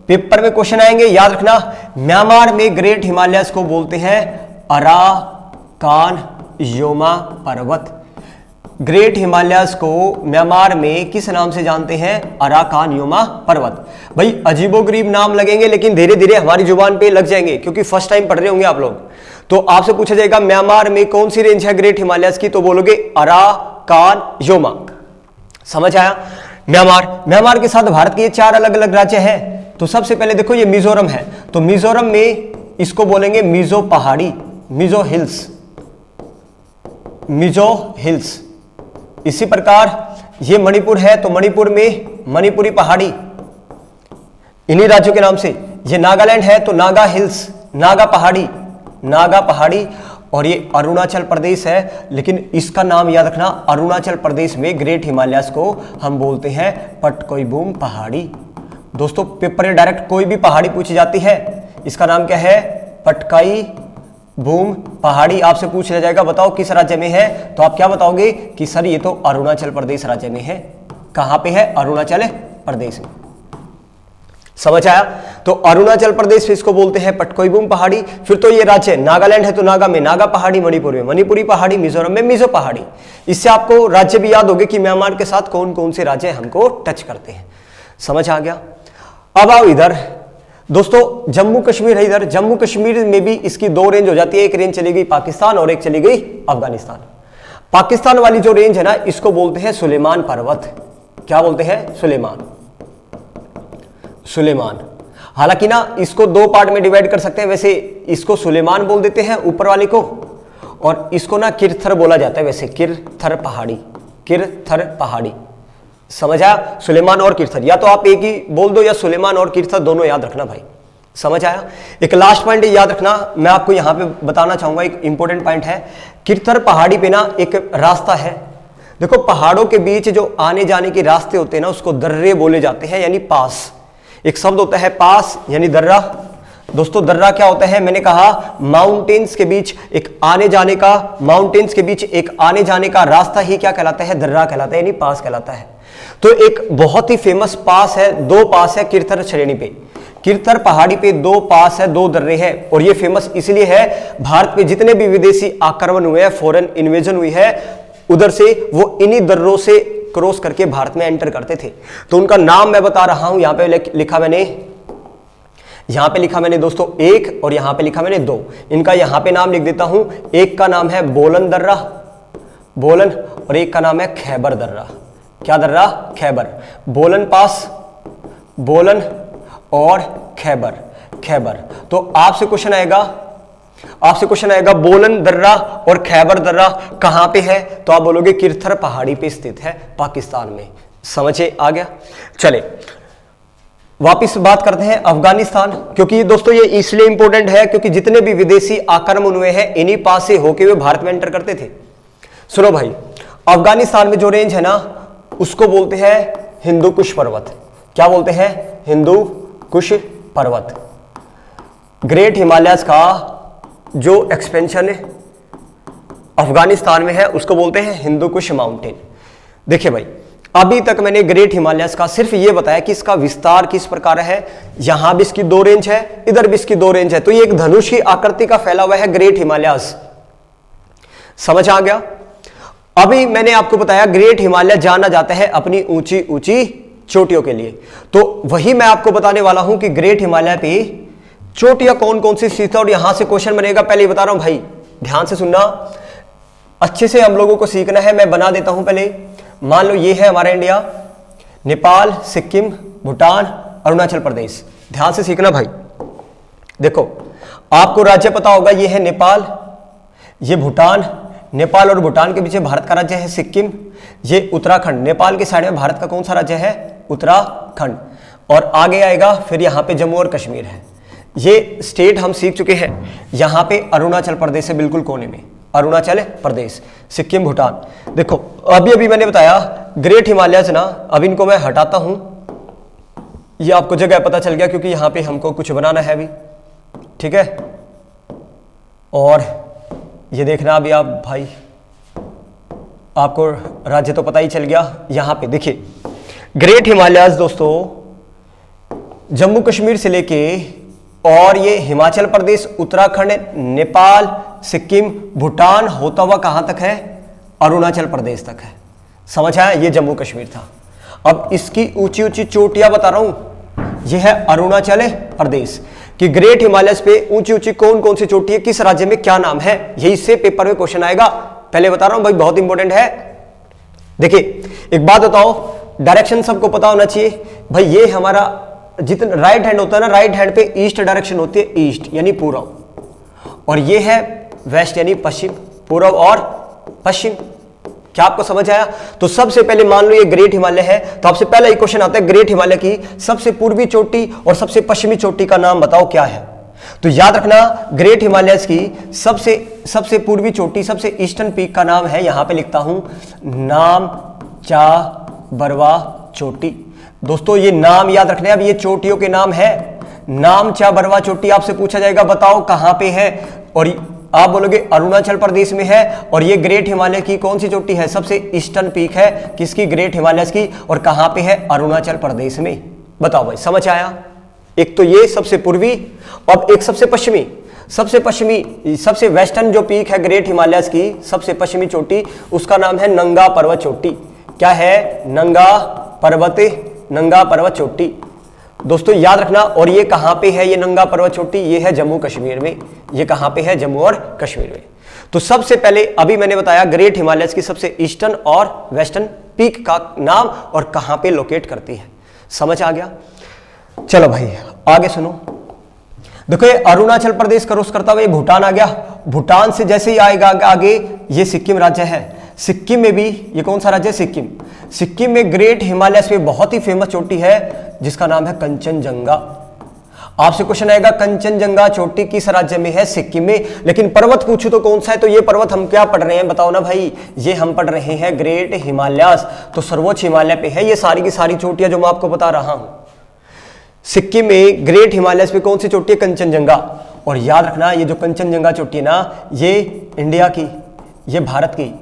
S1: पेपर में क्वेश्चन आएंगे, याद रखना। म्यांमार में ग्रेट हिमालयस को बोलते हैं अराकान योमा पर्वत। ग्रेट हिमालयस को म्यांमार में किस नाम से जानते हैं, अराकान योमा पर्वत। भाई अजीबोगरीब नाम लगेंगे लेकिन धीरे धीरे हमारी जुबान पे लग जाएंगे, क्योंकि फर्स्ट टाइम पढ़ रहे होंगे आप लोग। तो आपसे पूछा जाएगा म्यांमार में कौन सी रेंज है ग्रेट हिमालयस की, तो बोलोगे अराकान योमा। समझ आया। म्यांमार के साथ भारत के ये 4 अलग अलग राज्य हैं। तो सबसे पहले देखो ये मिजोरम है, तो मिजोरम में इसको बोलेंगे मिजो पहाड़ी, मिजो हिल्स, मिजो हिल्स। इसी प्रकार ये मणिपुर है, तो मणिपुर में मणिपुरी पहाड़ी, इन्हीं राज्यों के नाम से। ये नागालैंड है तो नागा हिल्स, नागा पहाड़ी, नागा पहाड़ी। और ये अरुणाचल प्रदेश है, लेकिन इसका नाम याद रखना, अरुणाचल प्रदेश में ग्रेट हिमालयस को हम बोलते हैं पटकोईबूम पहाड़ी। दोस्तों पेपर में डायरेक्ट कोई भी पहाड़ी पूछी जाती है, इसका नाम क्या है, पटकाई-बूम पहाड़ी। आपसे पूछ लिया जाएगा बताओ किस राज्य में है, तो आप क्या बताओगे कि सर ये तो अरुणाचल प्रदेश राज्य में है। कहां पे है, अरुणाचल प्रदेश में। समझ आया। तो अरुणाचल प्रदेश में इसको बोलते हैं पटकोईबूम पहाड़ी। फिर तो ये राज्य नागालैंड है तो नागा में नागा पहाड़ी, मणिपुर में मणिपुरी पहाड़ी, मिजोरम में मिजो पहाड़ी। इससे आपको राज्य भी याद होंगे कि म्यांमार के साथ कौन कौन से राज्य हमको टच करते हैं। समझ आ गया। अब आओ इधर दोस्तों, जम्मू कश्मीर है। इधर जम्मू कश्मीर में भी इसकी 2 रेंज हो जाती है, एक रेंज चली गई पाकिस्तान और एक चली गई अफगानिस्तान। पाकिस्तान वाली जो रेंज है ना, इसको बोलते हैं सुलेमान पर्वत। क्या बोलते हैं, सुलेमान, सुलेमान। हालांकि ना इसको 2 पार्ट में डिवाइड कर सकते हैं, वैसे इसको सुलेमान बोल देते हैं ऊपर वाले को, और इसको ना किरथर बोला जाता है, वैसे किरथर पहाड़ी, किरथर पहाड़ी। समझ आया। सुलेमान और किरथर, या तो आप एक ही बोल दो या सुलेमान और किरथर दोनों याद रखना भाई। समझ आया। एक लास्ट पॉइंट याद रखना, मैं आपको यहां पे बताना चाहूंगा, एक इंपॉर्टेंट पॉइंट है। किरथर पहाड़ी पे ना एक रास्ता है। देखो पहाड़ों के बीच जो आने जाने के रास्ते होते हैं ना, उसको दर्रे बोले जाते हैं, यानी पास। एक शब्द होता है पास यानी दर्रा। दोस्तों दर्रा क्या होता है, मैंने कहा माउंटेन्स के बीच एक आने जाने का, माउंटेन्स के बीच एक आने जाने का रास्ता ही क्या कहलाता है, दर्रा कहलाता है, यानी पास कहलाता है। तो एक बहुत ही फेमस पास है, 2 पास है किरथर श्रेणी पे। किरथर पहाड़ी पे 2 पास है, 2 दर्रे हैं, और ये फेमस इसलिए है, भारत पे जितने भी विदेशी आक्रमण हुए हैं, फॉरेन इन्वेजन हुई है, उधर से वो इन्हीं दर्रों से क्रॉस करके भारत में एंटर करते थे। तो उनका नाम मैं बता रहा हूं, यहां पे लिखा मैंने, यहां पे लिखा मैंने दोस्तों 1 और यहां पे लिखा मैंने 2। इनका यहां पे नाम लिख देता हूं। एक का नाम है बोलन दर्रा, बोलन, और एक का नाम है खैबर दर्रा। क्या दर्रा, खैबर। बोलन पास, बोलन और खैबर, खैबर। तो आपसे क्वेश्चन आएगा बोलन दर्रा और खैबर दर्रा कहां पे है, तो आप बोलोगे किरथर पहाड़ी पे स्थित है, पाकिस्तान में। समझे आ गया। चले वापिस बात करते हैं अफगानिस्तान, क्योंकि दोस्तों ये इसलिए इंपॉर्टेंट है क्योंकि जितने भी विदेशी आक्रमण हुए हैं इन्हीं पास से होके हुए भारत में एंटर करते थे। सुनो भाई, अफगानिस्तान में जो रेंज है ना, उसको बोलते हैं हिंदू कुश पर्वत। क्या बोलते हैं, हिंदू कुश पर्वत। ग्रेट हिमालयस का जो एक्सपेंशन अफगानिस्तान में है उसको बोलते हैं हिंदू कुश माउंटेन। देखिए भाई, अभी तक मैंने ग्रेट हिमालयस का सिर्फ ये बताया कि इसका विस्तार किस प्रकार है। यहां भी इसकी 2 रेंज है, इधर भी इसकी 2 रेंज है, तो ये एक धनुष की आकृति का फैला हुआ है ग्रेट हिमालयस। समझ आ गया। अभी मैंने आपको बताया ग्रेट हिमालय जाना जाता है अपनी ऊंची ऊंची चोटियों के लिए, तो वही मैं आपको बताने वाला हूं कि ग्रेट हिमालय पे चोटियां कौन कौन सी स्थित है और यहां से क्वेश्चन बनेगा। पहले ही बता रहा हूं भाई, ध्यान से सुनना, अच्छे से हम लोगों को सीखना है। मैं बना देता हूं पहले। मान लो ये है हमारा इंडिया, नेपाल, सिक्किम, भूटान, अरुणाचल प्रदेश। ध्यान से सीखना भाई। देखो आपको राज्य पता होगा, ये है नेपाल, ये भूटान, नेपाल और भूटान के पीछे भारत का राज्य है सिक्किम, ये उत्तराखंड, नेपाल के साइड में भारत का कौन सा राज्य है, उत्तराखंड, और आगे आएगा फिर यहाँ पे जम्मू और कश्मीर है। ये स्टेट हम सीख चुके हैं। यहाँ पे अरुणाचल प्रदेश है बिल्कुल कोने में, अरुणाचल प्रदेश, सिक्किम, भूटान। देखो अभी अभी मैंने बताया ग्रेट हिमालयज ना, अब इनको मैं हटाता हूं, ये आपको जगह पता चल गया क्योंकि यहाँ पे हमको कुछ बनाना है अभी, ठीक है। और ये देखना अभी आप भाई, आपको राज्य तो पता ही चल गया। यहां पे देखिए ग्रेट हिमालयज दोस्तों, जम्मू कश्मीर से लेके और ये हिमाचल प्रदेश, उत्तराखंड, नेपाल, सिक्किम, भूटान होता हुआ कहां तक है, अरुणाचल प्रदेश तक है। समझ आया, ये जम्मू कश्मीर था। अब इसकी ऊंची ऊंची चोटियां बता रहा हूं, ये है अरुणाचल प्रदेश कि ग्रेट हिमालयस पे ऊंची ऊंची कौन कौन सी चोटी है, किस राज्य में क्या नाम है, यही से पेपर में क्वेश्चन आएगा। पहले बता रहा हूं भाई, बहुत इंपॉर्टेंट है। देखिए एक बात बताओ, डायरेक्शन सबको पता होना चाहिए भाई। ये हमारा जितना राइट हैंड होता है ना, राइट हैंड पे ईस्ट डायरेक्शन होती है, ईस्ट यानी पूर्व, और ये है वेस्ट यानी पश्चिम, पूर्व और पश्चिम। क्या आपको समझ आया? तो सबसे पहले मान लो ये ग्रेट हिमालय है, तो आपसे पहला ही क्वेश्चन आता है ग्रेट हिमालय की सबसे पूर्वी चोटी और सबसे पश्चिमी चोटी का नाम बताओ क्या है। तो याद रखना ग्रेट हिमालयस की सबसे पूर्वी चोटी, सबसे ईस्टर्न पीक का नाम है, यहां पे लिखता हूं नाम चा बरवा चोटी। दोस्तों ये नाम याद रखना है। अब ये चोटियों के नाम है, नाम चा बरवा चोटी। आपसे पूछा जाएगा बताओ कहां पे है, और आप बोलोगे अरुणाचल प्रदेश में है, और ये ग्रेट हिमालय की कौन सी चोटी है, सबसे ईस्टर्न पीक है किसकी, ग्रेट हिमालय की, और कहां पे है, अरुणाचल प्रदेश में। बताओ भाई समझ आया? एक तो ये सबसे पूर्वी, और एक सबसे पश्चिमी, सबसे वेस्टर्न जो पीक है ग्रेट हिमालयस की सबसे पश्चिमी चोटी, उसका नाम है नंगा पर्वत चोटी। क्या है? नंगा पर्वत चोटी। दोस्तों याद रखना। और ये कहां पे है, ये नंगा पर्वत चोटी, ये है जम्मू कश्मीर में। ये कहां पे है? जम्मू और कश्मीर में। तो सबसे पहले अभी मैंने बताया ग्रेट हिमालयस की सबसे ईस्टर्न और वेस्टर्न पीक का नाम और कहां पे लोकेट करती है। समझ आ गया? चलो भाई आगे सुनो। देखो ये अरुणाचल प्रदेश क्रॉस करता हुआ ये भूटान आ गया, भूटान से जैसे ही आएगा आगे ये सिक्किम राज्य है। सिक्किम में भी ये कौन सा राज्य है? सिक्किम। सिक्किम में ग्रेट हिमालयस पे बहुत ही फेमस चोटी है जिसका नाम है कंचनजंगा। आपसे क्वेश्चन आएगा कंचनजंगा चोटी किस राज्य में है? सिक्किम में। लेकिन पर्वत पूछू तो कौन सा है? तो ये पर्वत हम क्या पढ़ रहे हैं बताओ ना भाई? ये हम पढ़ रहे हैं ग्रेट हिमालयस। तो सर्वोच्च हिमालय पे है ये सारी की सारी चोटियां जो मैं आपको बता रहा हूं। सिक्किम में ग्रेट हिमालयस पे कौन सी चोटी है? कंचनजंगा। और याद रखना ये जो कंचनजंगा चोटी है ना, ये इंडिया की, ये भारत की,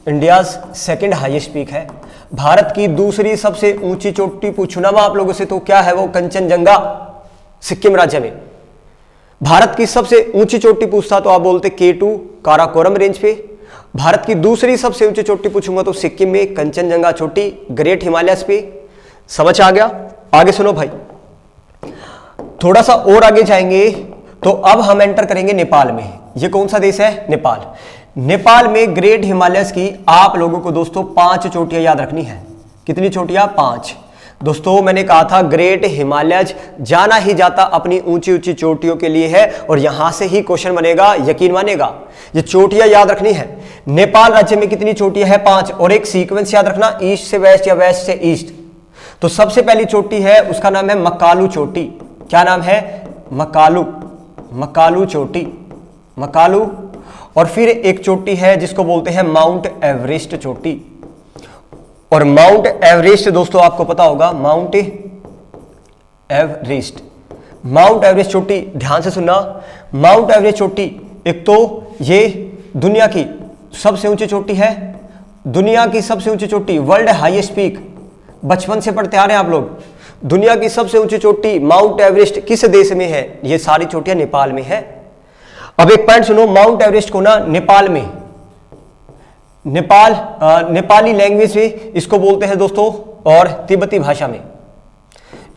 S1: इंडियाज सेकंड हाईएस्ट पीक है। भारत की दूसरी सबसे ऊंची चोटी पूछू ना मैं आप लोगों से तो क्या है वो? कंचनजंगा, सिक्किम राज्य में। भारत की सबसे ऊंची चोटी पूछता तो आप बोलते K2 काराकोरम रेंज पे। भारत की दूसरी सबसे ऊंची चोटी पूछूंगा तो सिक्किम में कंचनजंगा चोटी, ग्रेट हिमालयस पे। समझ आ गया? आगे सुनो भाई, थोड़ा सा और आगे जाएंगे तो अब हम एंटर करेंगे नेपाल में। ये कौन सा देश है? नेपाल। नेपाल में ग्रेट हिमालयस की आप लोगों को दोस्तों 5 चोटियां याद रखनी है। कितनी चोटियां? 5। दोस्तों मैंने कहा था ग्रेट हिमालयस जाना ही जाता अपनी ऊंची ऊंची चोटियों के लिए है, और यहां से ही क्वेश्चन बनेगा, यकीन मानेगा। ये चोटियां याद रखनी है। नेपाल राज्य में कितनी चोटियां है? 5। और एक सीक्वेंस याद रखना, ईस्ट से वेस्ट या वेस्ट से ईस्ट। तो सबसे पहली चोटी है उसका नाम है मकालू चोटी। क्या नाम है? मकालू चोटी, मकालू। और फिर एक चोटी है जिसको बोलते हैं माउंट एवरेस्ट चोटी। और माउंट एवरेस्ट दोस्तों आपको पता होगा, माउंट एवरेस्ट चोटी, ध्यान से सुनना। माउंट एवरेस्ट चोटी एक तो ये दुनिया की सबसे ऊंची चोटी है, दुनिया की सबसे ऊंची चोटी, वर्ल्ड हाईएस्ट पीक। बचपन से पढ़ते आ रहे हैं आप लोग। दुनिया की सबसे ऊंची चोटी माउंट एवरेस्ट किस देश में है? ये सारी चोटियां नेपाल में है। अब एक पॉइंट सुनो, माउंट एवरेस्ट को ना नेपाल में, नेपाली लैंग्वेज में इसको बोलते हैं दोस्तों, और तिब्बती भाषा में,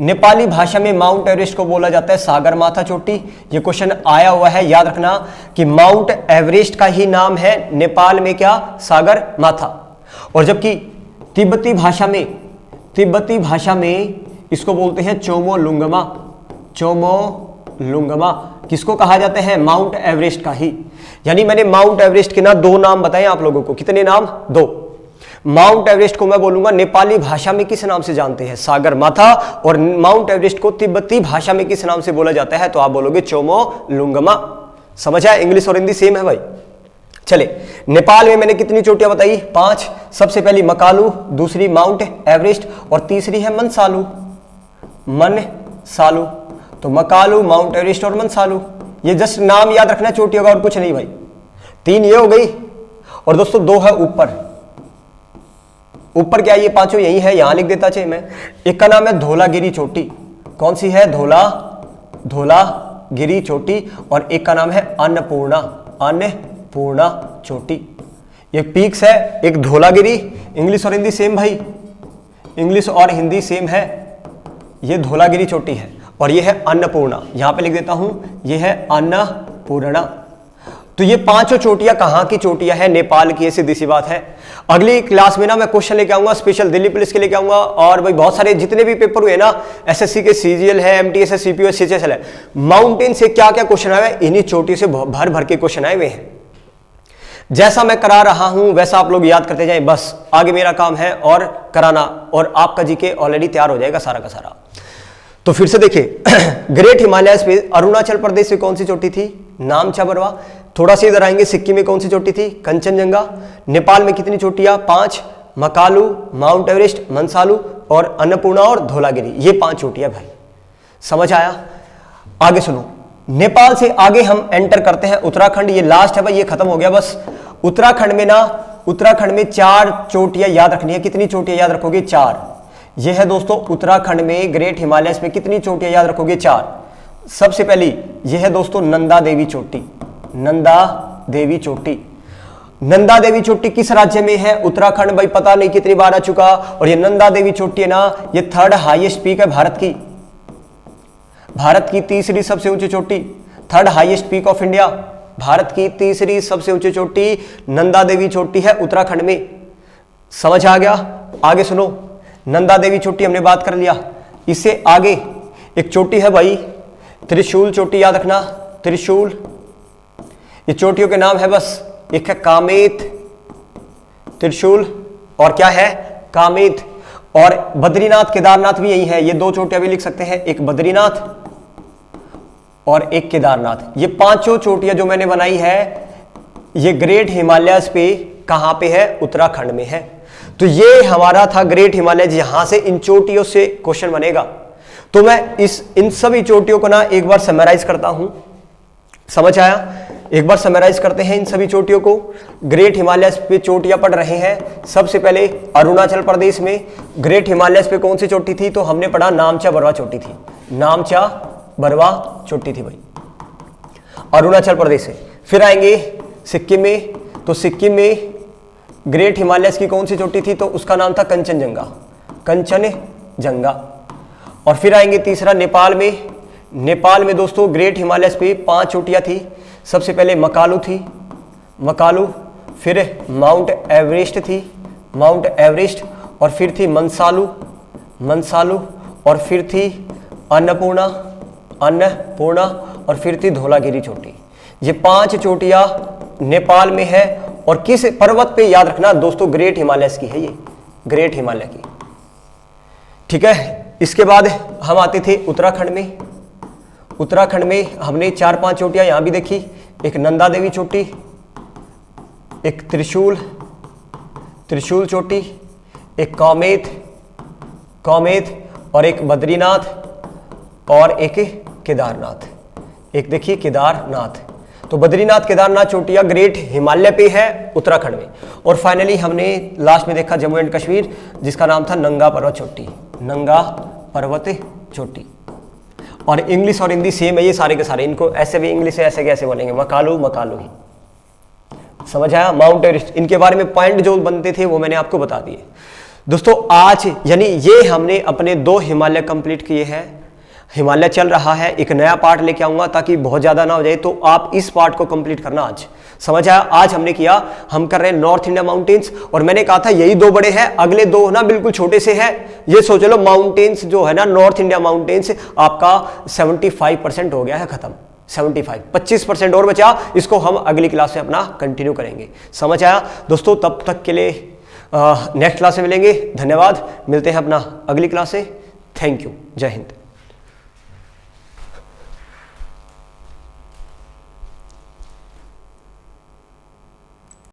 S1: नेपाली भाषा में माउंट एवरेस्ट को बोला जाता है सागर माथा चोटी। ये क्वेश्चन आया हुआ है, याद रखना कि माउंट एवरेस्ट का ही नाम है नेपाल में क्या, सागर माथा। और जबकि तिब्बती भाषा में इसको बोलते हैं चोमोलुंगमा। चोमोलुंगमा किसको कहा जाता है, माउंट एवरेस्ट का ही। यानी मैंने माउंट एवरेस्ट के ना दो नाम बताए आप लोगों को, कितने नाम, दो। माउंट एवरेस्ट को मैं बोलूंगा नेपाली भाषा में किस नाम से जानते हैं, सागर माथा, और माउंट एवरेस्ट को तिब्बती भाषा में किस नाम से बोला जाता है, तो आप बोलोगे चोमोलुंगमा। समझ आया, इंग्लिश और हिंदी सेम है भाई। चले, नेपाल में मैंने कितनी चोटियां बताई, 5। सबसे पहली मकालू, दूसरी माउंट एवरेस्ट, और तीसरी है मनसालू। मनसालू, तो मकालू, माउंट एवरेस्ट और मनसालू, ये जस्ट नाम याद रखना चोटियों का और कुछ नहीं भाई। 3 ये हो गई, और दोस्तों 2 है ऊपर। ऊपर क्या, ये पांचों यही है, यहां लिख देता चाहिए मैं। एक का नाम है धौलागिरी चोटी। कौन सी है, धौलागिरी चोटी। और एक का नाम है अन्नपूर्णा चोटी। एक पीक्स है, एक धौलागिरी, इंग्लिश और हिंदी सेम भाई, इंग्लिश और हिंदी सेम है। ये धौलागिरी चोटी है, और ये है अन्नपूर्णा। यहां पे लिख देता हूं, ये है अन्नपूर्णा। तो ये पांचों चोटियां कहां की चोटियां हैं, नेपाल की, सीधी सी बात है। अगली क्लास में ना मैं क्वेश्चन लेके आऊंगा, स्पेशल दिल्ली पुलिस के लेके आऊंगा, और भाई बहुत सारे जितने भी पेपर हुए ना, एसएससी के, सीजीएल है, एमटीएस, सीपीओ, सीएचएसएल है, माउंटेन से क्या क्या क्वेश्चन आए हैं, इन्हीं चोटी से भर भर के क्वेश्चन आए हुए हैं। जैसा मैं करा रहा हूं वैसा आप लोग याद करते जाएं, बस आगे मेरा काम है और कराना, और आपका जीके ऑलरेडी तैयार हो जाएगा सारा का सारा। तो फिर से देखिए, ग्रेट हिमालयस पे अरुणाचल प्रदेश से कौन सी चोटी थी, नामचा बरवा। थोड़ा सा इधर आएंगे, सिक्किम में कौन सी चोटी थी, कंचनजंगा। नेपाल में कितनी चोटियां, 5, मकालू, माउंट एवरेस्ट, मनसालू, और अन्नपूर्णा और धौलागिरी। ये 5 चोटियां भाई, समझ आया। आगे सुनो, नेपाल से आगे हम एंटर करते हैं उत्तराखंड। ये लास्ट है भाई, ये खत्म हो गया बस। उत्तराखंड में ना, उत्तराखंड में 4 चोटियां याद रखनी है। कितनी चोटियां याद रखोगे, 4। ये है दोस्तों उत्तराखंड में ग्रेट हिमालयस में कितनी चोटियां याद रखोगे, 4। सबसे पहली ये है दोस्तों नंदा देवी चोटी। नंदा देवी चोटी, नंदा देवी चोटी किस राज्य में है, उत्तराखंड। भाई पता नहीं कितनी बार आ चुका। और ये नंदा देवी चोटी है ना, ये 3rd हाईएस्ट पीक है भारत की, भारत की 3री सबसे ऊंची चोटी, 3rd highest peak of India. Bharat की 3री सबसे ऊंची चोटी नंदा देवी चोटी है उत्तराखंड में। समझ आ गया। आगे सुनो, नंदा देवी चोटी हमने बात कर लिया। इससे आगे एक चोटी है भाई, त्रिशूल चोटी, याद रखना, त्रिशूल। ये चोटियों के नाम है बस, एक है कामेत, त्रिशूल, और क्या है, कामेत। और बद्रीनाथ, केदारनाथ भी यही है। ये 2 चोटियां भी लिख सकते हैं, एक बद्रीनाथ और एक केदारनाथ। ये 5 चोटियां जो मैंने बनाई है, ये ग्रेट हिमालयस पे कहां पे है, उत्तराखंड में है। तो ये हमारा था ग्रेट हिमालय, यहां से इन चोटियों से क्वेश्चन बनेगा। तो मैं इन सभी चोटियों को ना एक बार समराइज करता हूं, समझ आया। एक बार समराइज करते हैं इन सभी चोटियों को। ग्रेट हिमालयस पे चोटियां पढ़ रहे हैं। सबसे पहले अरुणाचल प्रदेश में ग्रेट हिमालयस पे कौन सी चोटी थी, तो हमने पढ़ा नामचा बरवा चोटी थी। नामचा बरवा चोटी थी भाई, अरुणाचल प्रदेश से। फिर आएंगे सिक्किम में, तो सिक्किम में ग्रेट हिमालयस की कौन सी चोटी थी, तो उसका नाम था कंचनजंगा, कंचनजंगा। और फिर आएंगे तीसरा नेपाल में। नेपाल में दोस्तों ग्रेट हिमालयस पे 5 चोटियां थी। सबसे पहले मकालू थी, मकालू, फिर माउंट एवरेस्ट थी, माउंट एवरेस्ट, और फिर थी मनसालू, मनसालू, और फिर थी अन्नपूर्णा, अन्नपूर्णा, और फिर थी धौलागिरी चोटी। ये 5 चोटियां नेपाल में है। और किस पर्वत पे, याद रखना दोस्तों, ग्रेट हिमालयस की है ये, ग्रेट हिमालय की, ठीक है। इसके बाद हम आते थे उत्तराखंड में। उत्तराखंड में हमने 4-5 चोटियां यहां भी देखी, एक नंदा देवी चोटी, एक त्रिशूल, त्रिशूल चोटी, एक कामेत, कामेत, और एक बद्रीनाथ, और एक केदारनाथ। एक देखिए केदारनाथ। तो बद्रीनाथ, केदारनाथ चोटियां ग्रेट हिमालय पे है उत्तराखंड में। और फाइनली हमने लास्ट में देखा जम्मू एंड कश्मीर, जिसका नाम था नंगा पर्वत चोटी, नंगा पर्वत चोटी। और इंग्लिश और हिंदी सेम है ये सारे के सारे, इनको ऐसे भी इंग्लिश है ऐसे कैसे बोलेंगे, मकालू मकालू ही, समझ आया। माउंट एवरेस्ट, इनके बारे में पॉइंट जो बनते थे वो मैंने आपको बता दिए। दोस्तों आज यानी ये हमने अपने 2 हिमालय कंप्लीट किए हैं। हिमालय चल रहा है, एक नया पार्ट लेके आऊंगा ताकि बहुत ज्यादा ना हो जाए, तो आप इस पार्ट को कंप्लीट करना आज, समझ आया। आज हमने किया, हम कर रहे हैं नॉर्थ इंडिया माउंटेन्स, और मैंने कहा था यही 2 बड़े हैं, अगले 2 ना बिल्कुल छोटे से हैं। ये सोच लो माउंटेन्स जो है ना, नॉर्थ इंडिया माउंटेन्स आपका 75% हो गया है खत्म, 25% और बचा, इसको हम अगली क्लास में अपना कंटिन्यू करेंगे, समझ आया दोस्तों। तब तक के लिए नेक्स्ट क्लास में मिलेंगे, धन्यवाद, मिलते हैं अपना अगली क्लास से, थैंक यू, जय हिंद।